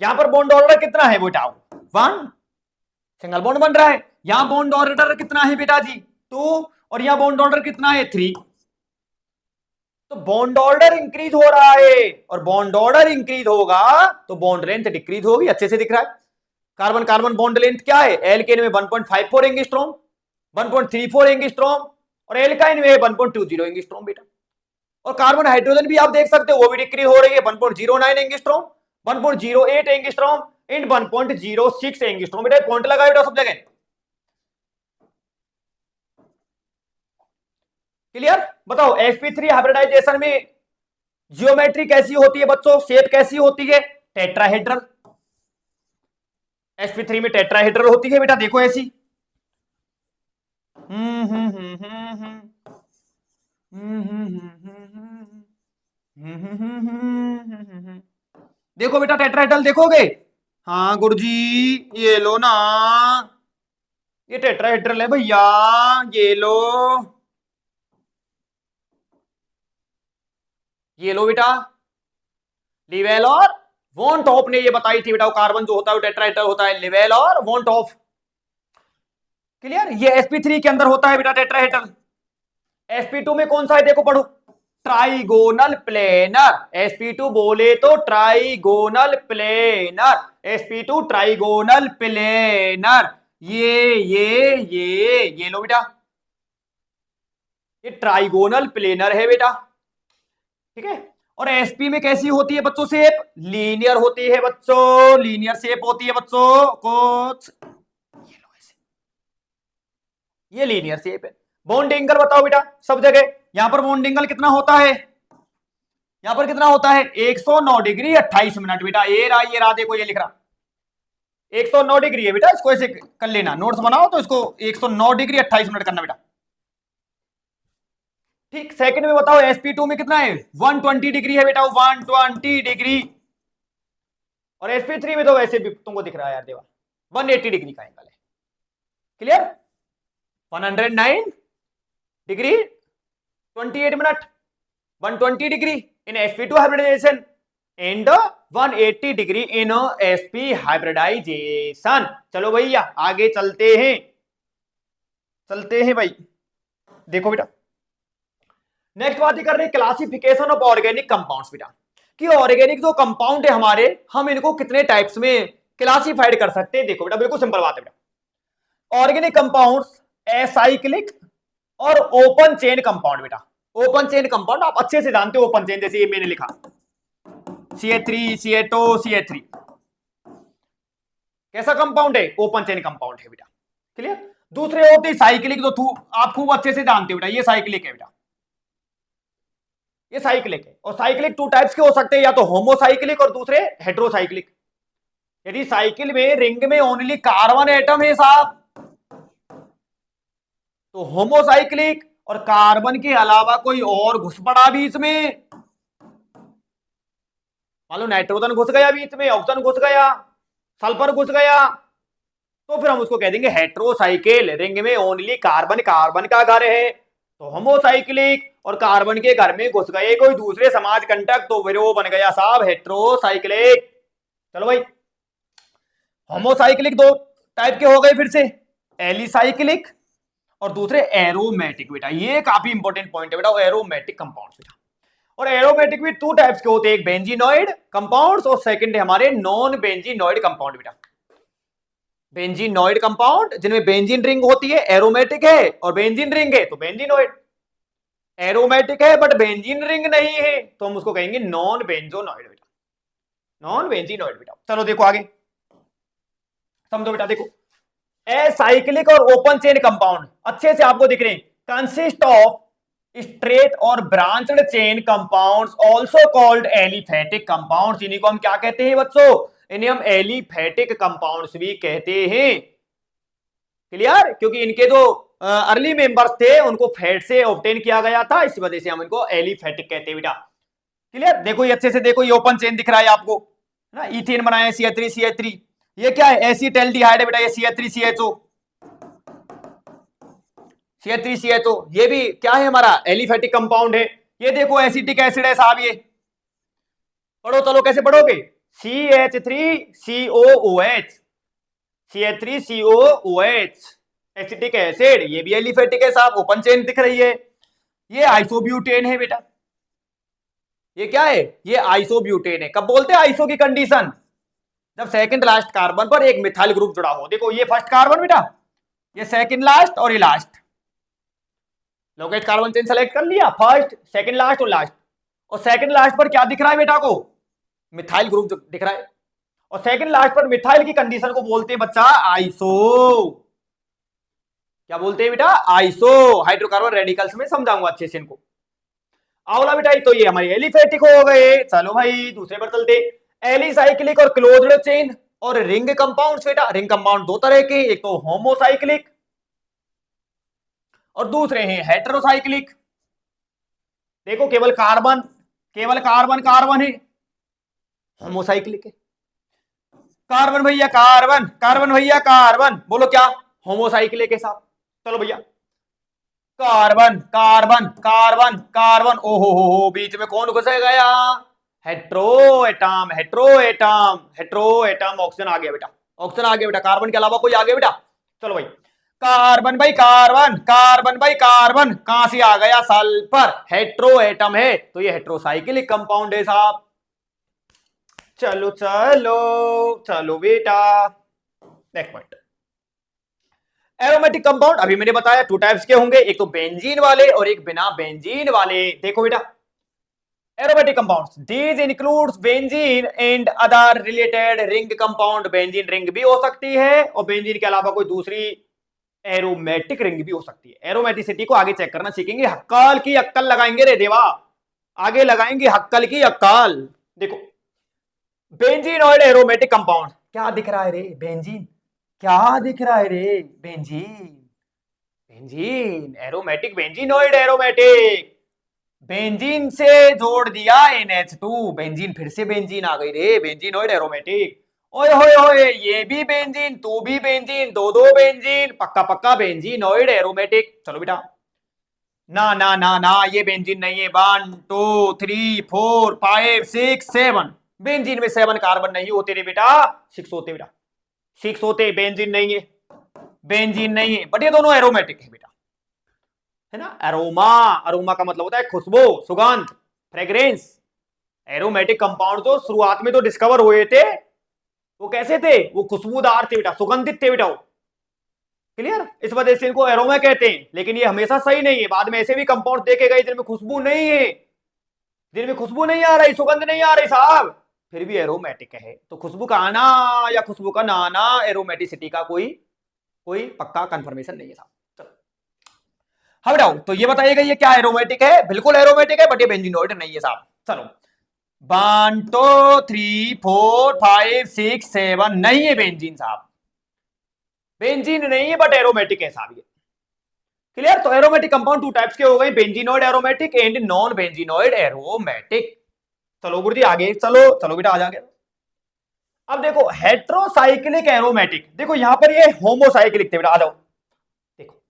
यहां पर बॉन्ड ऑर्डर कितना है बेटा? 1, सिंगल बॉन्ड बन रहा है। यहां बॉन्ड ऑर्डर कितना है बेटा जी? 2, और यहां बॉन्ड ऑर्डर कितना है? 3। तो बॉन्ड ऑर्डर इंक्रीज हो रहा है, और बॉन्ड ऑर्डर इंक्रीज होगा तो बॉन्ड लेंथ डिक्रीज होगी। अच्छे से दिख रहा है। कार्बन कार्बन बॉन्ड लेंथ क्या है? एल्केन में 1.54 एंगस्ट्रॉम, 1.34 एंगस्ट्रॉम, और एल्काइन में 1.20 एंगस्ट्रॉम बेटा। और कार्बन हाइड्रोजन भी आप देख सकते हो वो भी डिक्रीज हो रही है 1.09 एंगस्ट्रॉम, 1.08 एंगस्ट्रॉम इन 1.06 एंगस्ट्रॉम बेटा। पॉइंट लगा बेटा सब जगह, क्लियर। बताओ sp3 हाइब्रिडाइजेशन में जियोमेट्री कैसी होती है बच्चों? शेप कैसी होती है? टेट्राहेड्रल। sp3 में टेट्राहेड्रल होती है बेटा, देखो ऐसी। देखो बेटा टेट्राहेड्रल देखोगे? हाँ गुरुजी ये लो ना, ये टेट्राहेड्रल है भैया, ये लो बेटा। लिवेल और वॉन टॉप ने ये बताई थी बेटा, कार्बन जो होता है वो टेट्राहेड्रल होता है, लिवेल और वॉन टॉप, क्लियर। ये sp3 के अंदर होता है बेटा टेट्राहेड्रल। sp2 में कौन सा है देखो पढ़ो, ट्राइगोनल प्लेनर। sp2 बोले तो trigonal planar, sp2 trigonal planar. ये लो बेटा, ये ट्राइगोनल प्लेनर है बेटा, ठीक है। और sp में कैसी होती है बच्चों शेप? लीनियर होती है बच्चों, लीनियर शेप होती है बच्चों कुछ, ये लो ऐसे, ये लीनियर शेप है। बॉन्ड एंगल बताओ बेटा सब जगह, यहां पर बॉन्ड एंगल कितना होता है? यहां पर कितना होता है? 109 डिग्री 28 मिनट बेटा। ये रहा देखो, ये लिख रहा 109 डिग्री है बेटा, इसको ऐसे कर लेना, नोट्स बनाओ तो इसको 109 डिग्री 28 मिनट करना बेटा, ठीक। सेकंड में बताओ sp2 में कितना है? 120 डिग्री है बेटा, 120 डिग्री। और sp3 में तो वैसे भी तुमको दिख रहा है यार देवा, 180 डिग्री का एंगल है। Clear? 109 degree 28 minute, 120 degree in sp2 hybridisation and 180 degree in sp hybridisation. चलो भैया आगे चलते हैं भाई। देखो बेटा, नेक्स्ट बात ही कर रहे हैं क्लासिफिकेशन ऑफ ऑर्गेनिक कंपाउंड्स बेटा, कि ऑर्गेनिक जो कंपाउंड है हमारे, हम इनको कितने टाइप्स में क्लासिफाइड कर सकते हैं। देखो बेटा, बिल्कुल सिंपल बात है बेटा। ऑर्गेनिक कंपाउंड्स एसाइक्लिक और ओपन चेन कंपाउंड बेटा। ओपन चेन कंपाउंड आप अच्छे से जानते हो, ओपन चेन जैसे ये मैंने लिखा CH3 CH2 CH3 कैसा कंपाउंड है? ओपन चेन कंपाउंड है बेटा। क्लियर? दूसरे होते हैं साइक्लिक, जो आप खूब अच्छे से जानते हो बेटा, ये साइक्लिक है बेटा, ये साइक्लिक है। और साइक्लिक टू टाइप्स के हो सकते हैं, या तो होमोसाइक्लिक और दूसरे हेट्रोसाइक्लिक। यदि साइकिल में रिंग में ओनली कार्बन एटम है साहब, तो होमोसाइक्लिक, और कार्बन के अलावा कोई और घुस पड़ा बीच में, मान लो नाइट्रोजन घुस गया बीच में, ऑक्सीजन घुस गया, सल्फर घुस गया, तो फिर हम उसको कह देंगे हेट्रोसाइकिल। रिंग में ओनली कार्बन, कार्बन का घर है तो होमोसाइक्लिक, और कार्बन के घर में घुस गए कोई दूसरे समाज कंटक, तो फिर वो बन गया साहब हेट्रोसाइक्लिक। चलो भाई, होमोसाइक्लिक दो टाइप के हो गए फिर से, एलिसाइक्लिक और दूसरे एरोमेटिक बेटा। ये काफी इंपॉर्टेंट पॉइंट है बेटा, एरोमेटिक कंपाउंड्स बेटा। और एरोमेटिक भी टू टाइप्स के होते हैं, एक बेंजीनॉइड कंपाउंड्स और सेकंड है हमारे नॉन बेंजीनॉइड कंपाउंड बेटा। बेंजीनॉइड कंपाउंड जिनमें बेंजीन रिंग होती है एरोमेटिक है, और बेंजीन रिंग है तो बेंजीनॉइड। एरोमेटिक है बट बेंजीन रिंग नहीं है तो हम उसको कहेंगे नॉन बेंजोनॉइड बेटा, नॉन बेंजीनॉइड बेटा। चलो देखो आगे समझो बेटा। देखो एसाइक्लिक और ओपन चेन कंपाउंड अच्छे से आपको दिख रहे हैं, कंसिस्ट ऑफ स्ट्रेट और branched chain compounds also called aliphatic compounds. इन्हीं को हम क्या कहते हैं बच्चों? इन्हें हम एलिफेटिक कंपाउंड्स भी कहते हैं। क्लियर? क्योंकि इनके जो अर्ली मेंबर्स थे उनको फैट से ऑब्टेन किया गया था, इस वजह से हम इनको एलिफेटिक कहते हैं बेटा। क्लियर? देखो ये अच्छे से देखो, ये ओपन चेन दिख रहा है आपको ना, इथेन बनाया CH3CH3, ये क्या है? एसिटाल्डिहाइड है बेटा, ये CH3CHO, CH3CHO, ये भी क्या है हमारा? एलिफेटिक कंपाउंड है। ये देखो एसिटिक एसिड है साहब, ये पढ़ो, चलो कैसे पढ़ोगे? CH3COOH, CH3COOH एसिटिक एसिड, ये भी एलिफेटिक है साहब, ओपन चेन दिख रही है। ये आइसोब्यूटेन है बेटा, ये क्या है? ये आइसोब्यूटेन है। कब बोलते हैं आइसो की कंडीशन? जब सेकंड लास्ट कार्बन पर एक मिथाइल ग्रुप जुड़ा हो। देखो ये फर्स्ट कार्बन बेटा, ये सेकंड लास्ट और ये last, locate carbon chain select कर लिया, फर्स्ट सेकंड लास्ट और लास्ट। और सेकंड लास्ट पर क्या दिख रहा है बेटा को? मिथाइल ग्रुप दिख रहा है। और सेकंड लास्ट पर मिथाइल की कंडीशन को बोलते हैं बच्चा आइसो। क्या बोलते हैं बेटा? आइसो। हाइड्रोकार्बन रेडिकल्स में समझाऊंगा अच्छे से इनको। आवला बेटा, तो ये हमारी एलिफेटिक हो गए। चलो भाई दूसरे पर चलते। एलिसाइक्लिक और क्लोज्ड चेन और रिंग कंपाउंड्स बेटा। रिंग कंपाउंड दो तरह के, एक तो होमोसाइक्लिक और दूसरे हैं हेटेरोसाइक्लिक। देखो केवल कार्बन कार्बन है, होमोसाइक्लिक है। कार्बन भैया कार्बन, बोलो क्या? होमोसाइक्लिक है साहब। चलो भैया कार्बन, ओहो बीच में कौन घुस गया? हेट्रोएटम। ऑक्सीजन आ गया बेटा, कार्बन के अलावा कोई आ गया बेटा। चलो भाई कार्बन कहां से आ गया? सल्फर, हेट्रोएटम है तो ये हेट्रोसाइक्लिक कंपाउंड है साहब। चलो बेटा नेक्स्ट पॉइंट। एरोमेटिक कंपाउंड अभी मैंने बताया टू टाइप्स के होंगे, एक तो बेंजीन वाले और एक बिना बेंजीन वाले। देखो बेटा aromatic compounds, these includes benzene and other related ring compound. Benzene ring भी हो सकती है और बेंजीन के अलावा कोई दूसरी एरोमेटिक रिंग भी हो सकती है। एरोमेटिसिटी को आगे चेक करना सीखेंगे, हक्कल की अक्कल लगाएंगे रे देवा, आगे लगाएंगे हक्कल की अक्कल। देखो बेंजीन और एरोमेटिक कंपाउंड, क्या दिख रहा है रे? बेंजीन, क्या दिख रहा है रे? Benzene aromatic, benzenoid aromatic. Benzene से जोड़ दिया NH2, बेंजीन फिर से बेंजीन आ गई रे, बेंजीनॉइड एरोमेटिक। ओए होए होए, ये भी बेंजीन, तू भी बेंजीन, दो दो बेंजीन, पक्का पक्का बेंजीनॉइड एरोमेटिक। चलो बेटा, ना ना ना ना, ये बेंजीन नहीं है। 1 2 3 4 5 6 7, बेंजीन में 7 कार्बन नहीं होते रे बेटा, 6 होते बेटा, 6 होते, बेंजीन नहीं है, बेंजीन नहीं है, बट ये दोनों एरोमेटिक है बेटा, है ना। एरोमा, अरोमा का मतलब होता है खुशबू, सुगंध, फ्रेग्रेंस। एरोमेटिक कंपाउंड जो शुरुआत में तो डिस्कवर हुए थे, वो कैसे थे, वो खुशबूदार थे बेटा, सुगंधित थे बेटा वो। क्लियर, इस वजह से इनको एरोमा कहते हैं। लेकिन ये हमेशा सही नहीं है, बाद में ऐसे भी कंपाउंड देखे गए जिनमें खुशबू नहीं है, जिनमें खुशबू नहीं आ रही, सुगंध नहीं आ रही साहब, फिर भी एरोमेटिक है। तो खुशबू का आना या खुशबू का ना आना एरोमेटिसिटी का कोई कोई पक्का कंफर्मेशन नहीं है साहब। चलो, हाँ बेटा, तो ये बताइएगा ये क्या एरोमेटिक है, बिल्कुल एरोमेटिक है, बट ये बेंजीनोइड नहीं है साहब। चलो, 1 2 3 4 5 6 7, नहीं है बेंजीन साहब, बेंजीन नहीं है, बट एरोमेटिक है साहब ये। क्लियर, तो एरोमेटिक कंपाउंड टू टाइप्स के हो गए, benzenoid aromatic and non benzenoid aromatic. चलो गुरुजी आगे चलो, चलो बेटा आ जाएगा। अब देखो हेट्रोसाइक्लिक एरोमेटिक, देखो यहां पर ये होमोसाइक्लिक थे बेटा, आ जाओ। देखो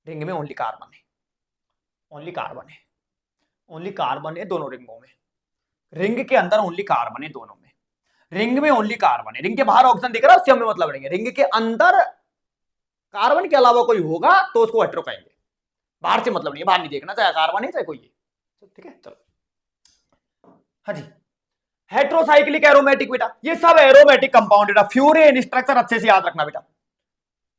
रिंग में ओनली कार्बन है, ओनली कार्बन है, ओनली कार्बन है दोनों रिंगों में, रिंग के अंदर ओनली कार्बन है दोनों में, रिंग में ओनली कार्बन है, रिंग के बाहर ऑप्शन दिख रहा है उससे हमें मतलब नहीं है, रिंग के अंदर कार्बन के अलावा कोई होगा तो उसको हेट्रो कहेंगे, बाहर से मतलब नहीं है, बाहर नहीं देखना चाहे कार्बन है चाहे कोई है। ठीक है, चलो हाँ जी। हेट्रोसाइक्लिक एरोमेटिक बेटा, ये सब एरोमेटिक कंपाउंड बेटा, फ्यूरेन स्ट्रक्चर अच्छे से याद रखना बेटा,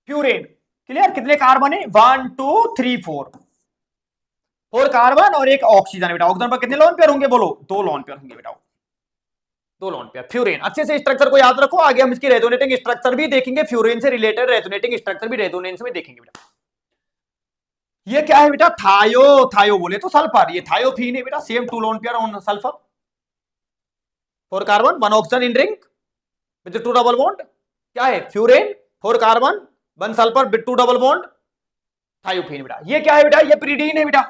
फ्यूरेन। क्लियर, कितने कार्बन है, 1 2 3 4, 4 कार्बन और एक ऑक्सीजन बेटा। ऑक्सीजन पर कितने लोन पेयर होंगे बोलो, 2 लोन पेयर होंगे बेटा, 2 लोन पेयर। फ्यूरेन, अच्छे से स्ट्रक्चर को याद रखो, आगे हम इसकी रेजोनेटिंग स्ट्रक्चर भी देखेंगे, फ्यूरेन से रिलेटेड रेजोनेटिंग स्ट्रक्चर भी रेजोनेंस में देखेंगे बेटा। ये क्या है बेटा, थायो, थायो बोले तो सल्फर, ये थायोफीन है बेटा, same 2 lone pair on sulphur, 4 carbon 1 oxygen in ring with 2 double bond, क्या है furan, 4 carbon 1 sulphur with 2 double bond, thiophene बेटा। ये क्या है बेटा, ये प्रीडीन है बेटा,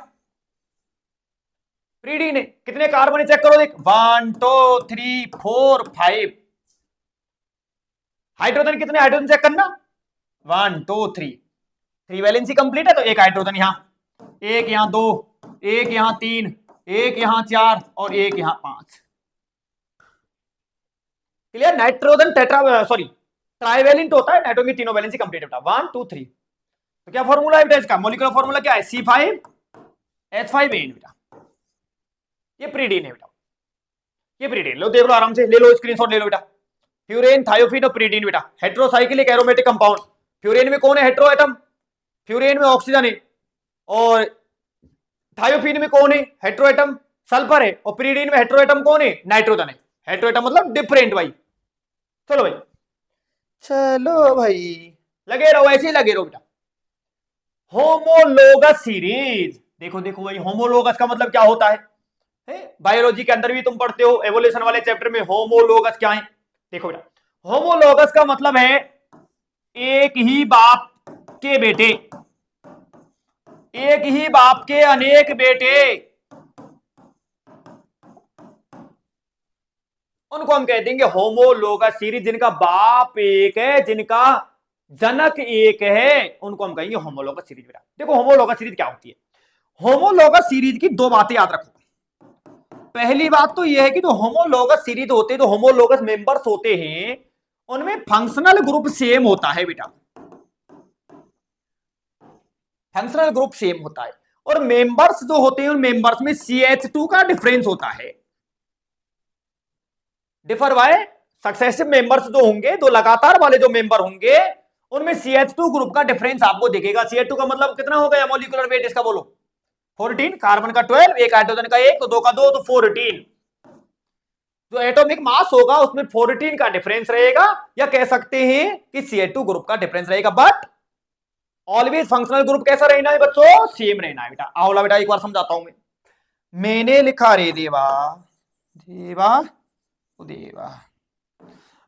प्रीडीन है, कितने कार्बन है चेक करो, देख 1 2 3 4 5, हाइड्रोजन कितने, हाइड्रोजन चेक करना, 1 2 3, 3 वैलेंसी कंप्लीट है, तो एक हाइड्रोजन यहां, एक यहां 2, एक यहां 3, एक यहां 4 और एक यहां 5। Clear, nitrogen tetra sorry trivalent होता है, नाइट्रोजन की तीनों वैलेंसी कंप्लीट है बेटा, 1 2 3। तो क्या फॉर्मूला है बेटा इसका, मॉलिक्यूलर फॉर्मूला क्या है, C5H5N बेटा, ये प्रीडीन है बेटा, ये प्रीडीन लो, देख लो आराम से, ले लो स्क्रीनशॉट ले लो बेटा। फ्यूरेन, थायोफीन और प्रीडीन बेटा, हेट्रोसाइक्लिक एरोमेटिक कंपाउंड। फ्यूरेन में कौन है, हेट्रो एटम, फ्यूरेन में ऑक्सीजन है, और थायोफीन में कौन है, हेट्रो एटम सल्फर है, और प्रीडीन में हेट्रो एटम कौन है, नाइट्रोजन है। हेट्रो एटम मतलब डिफरेंट भाई। चलो भाई, चलो भाई, लगे रहो ऐसे ही लगे रहो बेटा। होमोलोगस सीरीज, देखो देखो भाई, होमोलोगस का मतलब क्या होता है, बायोलॉजी के अंदर भी तुम पढ़ते हो, एवोल्यूशन वाले चैप्टर में होमोलोगस क्या है। देखो बेटा, होमोलोगस का मतलब है एक ही बाप के बेटे, एक ही बाप के अनेक बेटे, उनको हम कह देंगे होमोलोगस सीरीज, जिनका बाप एक है, जिनका जनक एक है, उनको हम कहेंगे होमोलोगस सीरीज बेटा। देखो होमोलोगस सीरीज क्या होती है, होमोलोगस सीरीज की 2 बातें याद रखो। पहली बात तो यह है कि जो होमोलोगस सीरीज होते हैं, जो होमोलोगस मेंबर्स होते हैं, उनमें फंक्शनल ग्रुप सेम होता है बेटा, फंक्शनल ग्रुप सेम होता है, और मेंबर्स जो होते हैं उन मेंबर्स में CH2 का डिफरेंस होता है। डिफर बाय सक्सेसिव मेंबर्स जो होंगे, जो लगातार वाले जो मेंबर होंगे, उनमें CH2 ग्रुप का डिफरेंस आपको दिखेगा। CH2 का मतलब कितना हो गया मॉलिक्यूलर वेट इसका बोलो, 14, कार्बन का 12, एक हाइड्रोजन का 1, तो 2 का 2 तो 14। जो एटॉमिक मास होगा उसमें 14 का डिफरेंस रहेगा, या कह सकते हैं कि CH2 ग्रुप का डिफरेंस रहेगा, बट ऑलवेज फंक्शनल ग्रुप कैसा रहना है बच्चों, सेम रहना है बेटा। आओला बेटा एक बार समझाता हूं मैं, मैंने लिखा रे देवा, देवा देवा,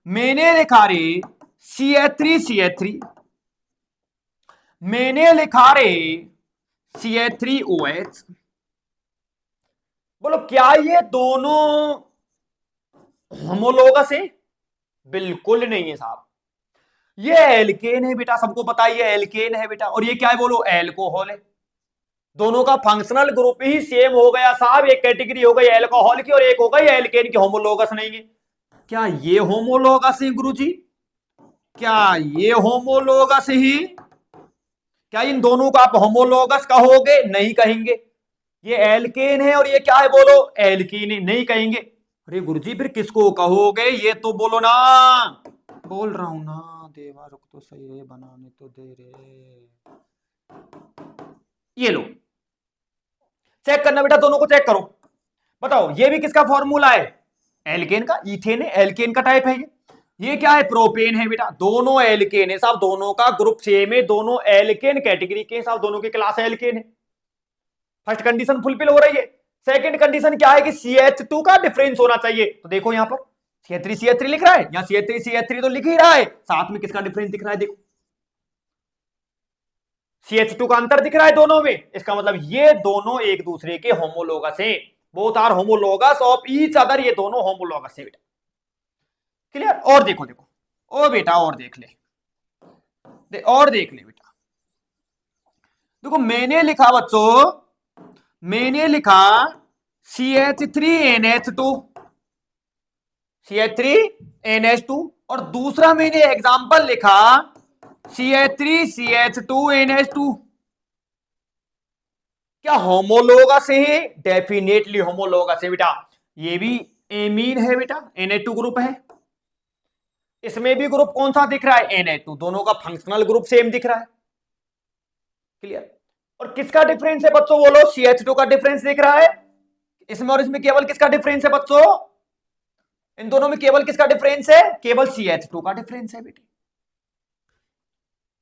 मैंने लिखा रे CH3, मैंने लिखा रे CH3OH। बोलो क्या ये दोनों होमोलोगस है, बिल्कुल नहीं है साहब। ये एल्केन है बेटा, सबको पता है ये एल्केन है बेटा। और ये क्या है बोलो, एल्कोहल है। दोनों का फंक्शनल ग्रुप ही सेम हो गया साहब। एक कैटेगरी हो गई एल्कोहल की और एक हो गई एल्केन की, होमोलोगस नहीं है। क्या ये होमोलोगस है गुरुजी? क्या ये होमोलोगस ही? क्या इन दोनों को आप होमोलोगस कहोगे? नहीं कहेंगे। ये एल्केन है और ये क्या है बोलो, एल्कीन है, नहीं कहेंगे। अरे गुरुजी फिर किसको कहोगे ये तो बोलो ना। बोल रहा हूं ना देवा, रुक तो सही रे, बनाने तो दे रे। ये लो, चेक करना बेटा, दोनों को चेक करो। बताओ ये भी किसका फॉर्मूला है? एल्केन का। इथेन है, एल्केन का टाइप है ये क्या है? प्रोपेन है बेटा। दोनों एल्केन है साहब, दोनों का ग्रुप सेम है, दोनों एल्केन कैटेगरी के साहब, दोनों की क्लास एल्केन है। फर्स्ट कंडीशन फुलफिल हो रही है। सेकंड कंडीशन क्या है कि CH2 का डिफरेंस होना चाहिए। तो देखो यहां पर CH3 लिख रहा है, यहां CH3 तो लिख ही रहा है, साथ में किसका डिफरेंस दिख रहा है? देखो CH2 का अंतर दिख रहा है दोनों में। इसका मतलब ये दोनों एक दूसरे के होमोलोगस हैं। Both are homologous of each other. ये दोनों होमोलोगस है बेटा। क्लियर? और देखो देखो, ओ बेटा और देख ले, और देख ले बेटा। देखो मैंने लिखा बच्चों, मैंने लिखा CH3NH2, CH3NH2, और दूसरा मैंने एग्जांपल लिखा CH3CH2NH2। क्या होमोलोगस है? डेफिनेटली होमोलोगस है बेटा। ये भी एमीन है बेटा, NH2 ग्रुप है। इसमें भी ग्रुप कौन सा दिख रहा है? NH2। दोनों का फंक्शनल ग्रुप सेम दिख रहा है। क्लियर? और किसका डिफरेंस है बच्चों बोलो? CH2 का डिफरेंस दिख रहा है इसमें, और इसमें केवल किसका डिफरेंस है बच्चों? इन दोनों में केवल किसका डिफरेंस है? केवल CH2 का डिफरेंस है बेटे।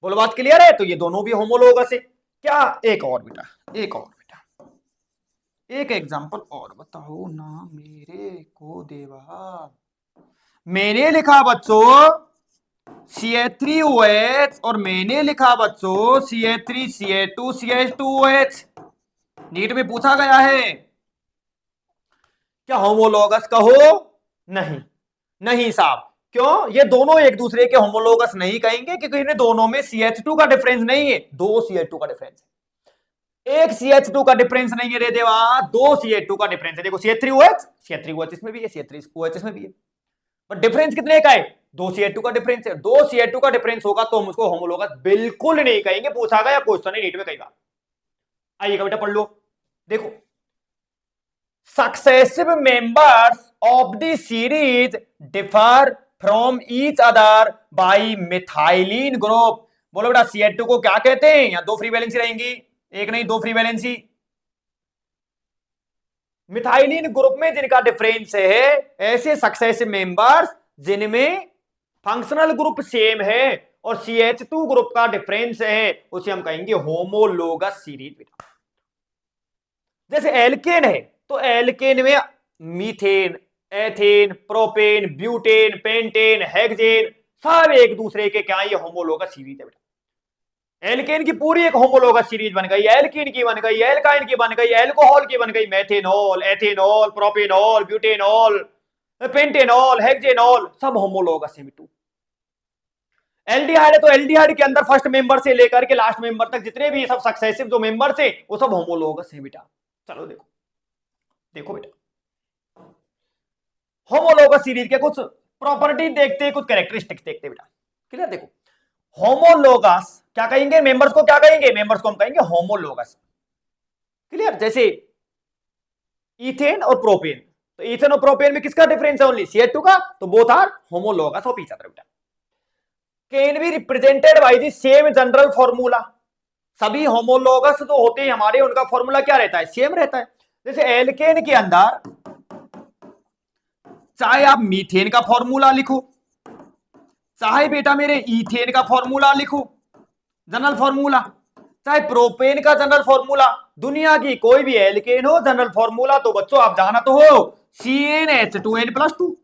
बोलो बात क्लियर है? तो ये दोनों भी होमोलोगस है। क्या एक और बेटा, एक और बेटा, एक एग्जांपल और बताओ ना मेरे को देवा। मैंने लिखा बच्चों CH3OH और मैंने लिखा बच्चों CH3CH2CH2OH। नीट में पूछा गया है, क्या होमोलोगस कहो? नहीं, नहीं साहब। क्यों? ये दोनों एक दूसरे के होमोलोगस नहीं कहेंगे क्योंकि इन्हें दोनों में CH2 का डिफरेंस नहीं है, दो CH2 का डिफरेंस है। एक CH2 का डिफरेंस नहीं है रे देवा, दो CH2 का डिफरेंस है। देखो CH3OH इसमें भी है, CH3OH इसमें भी है, पर डिफरेंस कितने का है? दो CH2 का डिफरेंस है। दो CH2 का डिफरेंस होगा तो हम उसको होमोलोगस बिल्कुल नहीं कहेंगे। पूछा गया क्वेश्चन है नीट में कई बार। आइएगा बेटा पढ़ लो। देखो, successive members of the series differ from each other by methylene group। बोलो बेटा CH2 को क्या कहते हैं? यहां दो फ्री वैलेंसी रहेंगी, एक नहीं दो फ्री वैलेंसी। मिथाइलिन ग्रुप में जिनका डिफरेंस है, ऐसे सक्सेसिव मेंबर्स जिनमें फंक्शनल ग्रुप सेम है और CH2 ग्रुप का डिफरेंस है, उसे हम कहेंगे होमोलोगस सीरीज बेटा। जैसे एल्केन है तो एल्केन में methane, ethane, propane, butane, pentane, hexane सब एक दूसरे के क्या? ये होमोलोगस सीरीज है बेटा। एल्केन की पूरी एक होमोलोगस सीरीज बन गई, एल्कीन की बन गई, एल्काइन की बन गई, एल्कोहल की बन गई, methanol, ethanol, propanol, butanol, pentanol, hexanol सब होमोलोगस है बेटू। एल्डिहाइड है तो एल्डिहाइड के अंदर फर्स्ट मेंबर से लेकर के लास्ट मेंबर तक जितने भी सब सक्सेसिव जो मेंबर्स है वो सब होमोलोगस है बेटा। चलो देखो, देखो बेटा, होमोलोगस सीरीज के कुछ प्रॉपर्टी देखते हैं, कुछ कैरेक्टरिस्टिक्स देखते हैं बेटा। क्लियर? देखो, होमोलोगस क्या कहेंगे? मेंबर्स को क्या कहेंगे? मेंबर्स को हम कहेंगे होमोलोगस। क्लियर? जैसे इथेन और प्रोपेन, तो इथेन और प्रोपेन में किसका डिफरेंस है? ओनली CH2 का, तो both are homologous of each other बेटा। Can be represented by the same general formula. सभी होमोलोगस जो होते हैं हमारे, उनका फॉर्मूला क्या रहता है? सेम रहता है। जैसे एल्केन के अंदर चाहे आप मीथेन का फॉर्मूला लिखो, चाहे बेटा मेरे इथेन का फॉर्मूला लिखो जनरल फॉर्मूला, चाहे प्रोपेन का जनरल फॉर्मूला, दुनिया की कोई भी एल्केन हो जनरल फॉर्मूला तो बच्चों आप जाना तो हो CnH2n+2।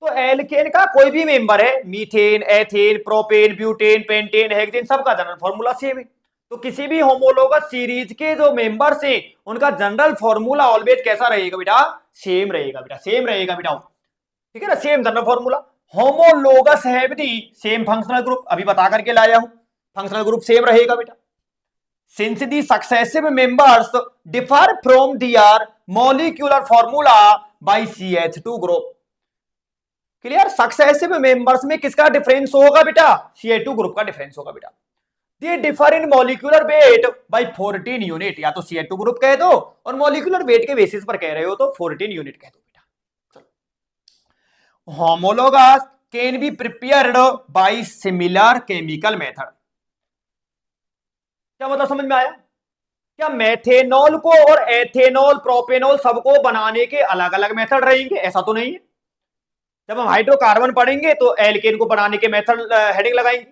तो एल्केन का कोई भी मेंबर है, methane, ethane, propane, butane, pentane, hexane, सबका जनरल फॉर्मूला सेम है। तो किसी भी होमोलोगस सीरीज के जो मेंबर्स हैं उनका जनरल फॉर्मूला ऑलवेज कैसा रहेगा बेटा? सेम रहेगा बेटा, सेम रहेगा बेटा, ठीक है ना, same general formula. Homologous have the same functional group, अभी बता करके लाया हूं, फंक्शनल ग्रुप सेम रहेगा बेटा। Since the successive members differ from their molecular formula by CH2 group. Clear, successive members में किसका डिफरेंस होगा बेटा, CH2 ग्रुप का डिफरेंस होगा बेटा। They differ in molecular weight by 14 unit, या तो CH2 ग्रुप कह दो और मॉलिक्यूलर वेट के बेसिस पर कह रहे हो तो 14 यूनिट कह दो बेटा। Homologous can be prepared by similar chemical method. क्या मतलब समझ में आया? क्या मेथेनॉल को और एथेनॉल प्रोपेनॉल सबको बनाने के अलग अलग मेथड रहेंगे? ऐसा तो नहीं है। जब हम हाइड्रोकार्बन पढ़ेंगे तो एल्केन को बनाने के मेथड हेडिंग लगाएंगे,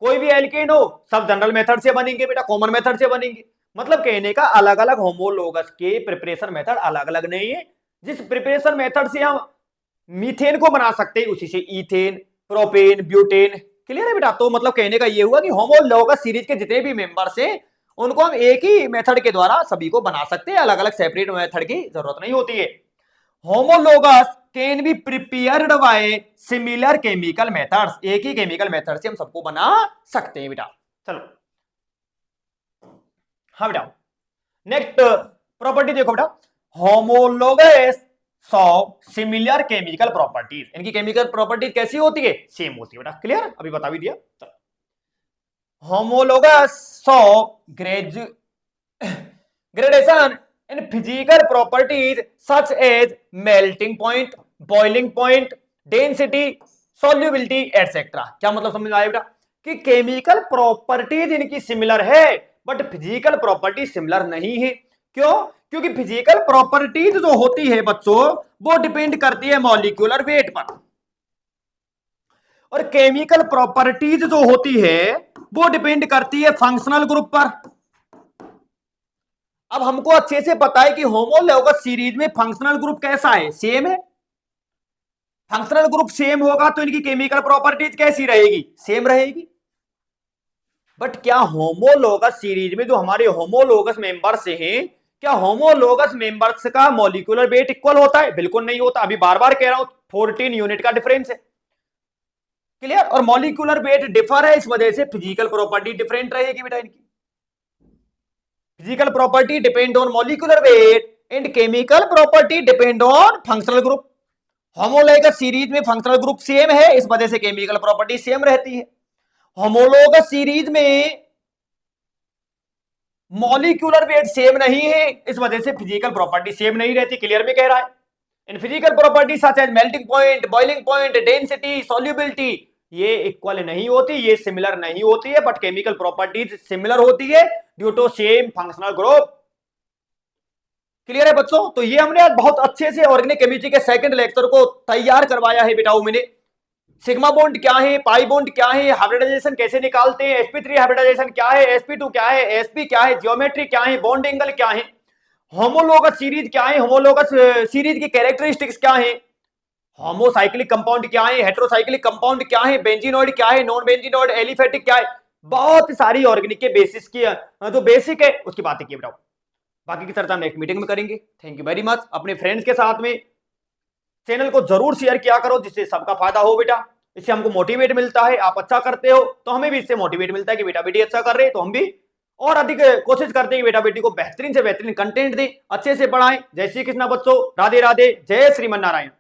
कोई भी एल्केन हो सब जनरल मेथड से बनेंगे बेटा, कॉमन मेथड से बनेंगे। मतलब कहने का अलग अलग होमोलोगस के प्रिपरेशन मेथड अलग अलग नहीं है। जिस प्रिपरेशन मेथड से हम मीथेन को बना सकते हैं उसी से इथेन, प्रोपेन, ब्यूटेन। क्लियर है बेटा? तो मतलब कहने का ये हुआ कि होमोलोगस सीरीज के जितने भी मेंबर्स हैं उनको हम एक ही मेथड के द्वारा सभी को बना सकते हैं, अलग अलग सेपरेट मेथड की जरूरत नहीं होती है। Homologous can be prepared by similar chemical methods, एक ही केमिकल मेथड से हम सबको बना सकते हैं बेटा। चलो हाँ बेटा, नेक्स्ट प्रॉपर्टी देखो बेटा, homologous so similar chemical properties. इनकी केमिकल प्रॉपर्टीज कैसी होती है? सेम होती है बेटा। क्लियर, अभी बता भी दिया। Homologous so gradation in physical properties such as melting point, boiling point, density, solubility etcetera. क्या मतलब समझ में आया बेटा? कि केमिकल प्रॉपर्टीज इनकी सिमिलर है बट फिजिकल प्रॉपर्टी सिमिलर नहीं है। क्यों? क्योंकि फिजिकल प्रॉपर्टीज जो होती है बच्चों वो डिपेंड करती है मॉलिक्यूलर वेट पर, और केमिकल प्रॉपर्टीज जो होती है वो डिपेंड करती है फंक्शनल ग्रुप पर। अब हमको अच्छे से पता है कि होमोलोगस सीरीज में फंक्शनल ग्रुप कैसा है? सेम है। फंक्शनल ग्रुप सेम होगा तो इनकी केमिकल प्रॉपर्टीज कैसी रहेगी? सेम रहेगी। बट क्या होमोलोगस सीरीज में जो हमारे होमोलोगस मेंबर्स हैं, क्या होमोलोगस मेंबर्स का मॉलिक्यूलर वेट इक्वल होता है? बिल्कुल नहीं होता। अभी बार बार कह रहा हूं 14 यूनिट का डिफरेंस है। क्लियर? और मॉलिक्यूलर वेट डिफर है, इस वजह से फिजिकल प्रॉपर्टी डिफरेंट रहेगी बेटा इनकी। Physical property depend on molecular weight and chemical property depend on functional group. Homologous series में फंक्शनल ग्रुप सेम है, इस वजह से केमिकल प्रॉपर्टी सेम रहती है। होमोलोगस सीरीज में मॉलिक्यूलर वेट सेम नहीं है, इस वजह से फिजिकल प्रॉपर्टी सेम नहीं रहती। क्लियर में कह रहा है? In physical property such as melting point, boiling point, density, solubility, ये इक्वल नहीं होती, ये सिमिलर नहीं होती है, बट केमिकल प्रॉपर्टीज सिमिलर होती है due to same functional group. Clear है बच्चों? तो ये हमने आज बहुत अच्छे से ऑर्गेनिक केमिस्ट्री के सेकंड लेक्चर को तैयार करवाया है बेटा। मैंने सिग्मा बॉन्ड क्या है, पाई बॉन्ड क्या है, हाइब्रिडाइजेशन कैसे निकालते हैं, sp3 हाइब्रिडाइजेशन क्या है, sp2 क्या है, sp क्या है, ज्योमेट्री क्या है, बॉन्ड एंगल क्या है, होमोलोगस सीरीज क्या है, होमोलोगस सीरीज की कैरेक्टरिस्टिक्स क्या है, होमोसाइक्लिक कंपाउंड क्या है, हेटेरोसाइक्लिक कंपाउंड क्या है, बेंजीनोइड क्या है, नॉन बेंजीनोइड, एलिफेटिक क्या है, बहुत सारी ऑर्गेनिक के बेसिस की जो बेसिक है उसकी बातें की बेटा। बाकी की चर्चा हम नेक्स्ट मीटिंग में करेंगे। Thank you very much. अपने फ्रेंड्स के साथ में चैनल को जरूर शेयर किया करो जिससे सबका फायदा हो बेटा। इससे हमको मोटिवेट मिलता है, आप अच्छा करते हो तो हमें भी इससे मोटिवेट मिलता है कि बेटा बेटी अच्छा कर रहे हैं, तो हम भी और अधिक कोशिश करते हैं कि बेटा बेटी को बेहतरीन से बेहतरीन कंटेंट दें, अच्छे से पढ़ाएं। जय श्री कृष्णा बच्चों, राधे राधे, जय श्रीमन नारायण।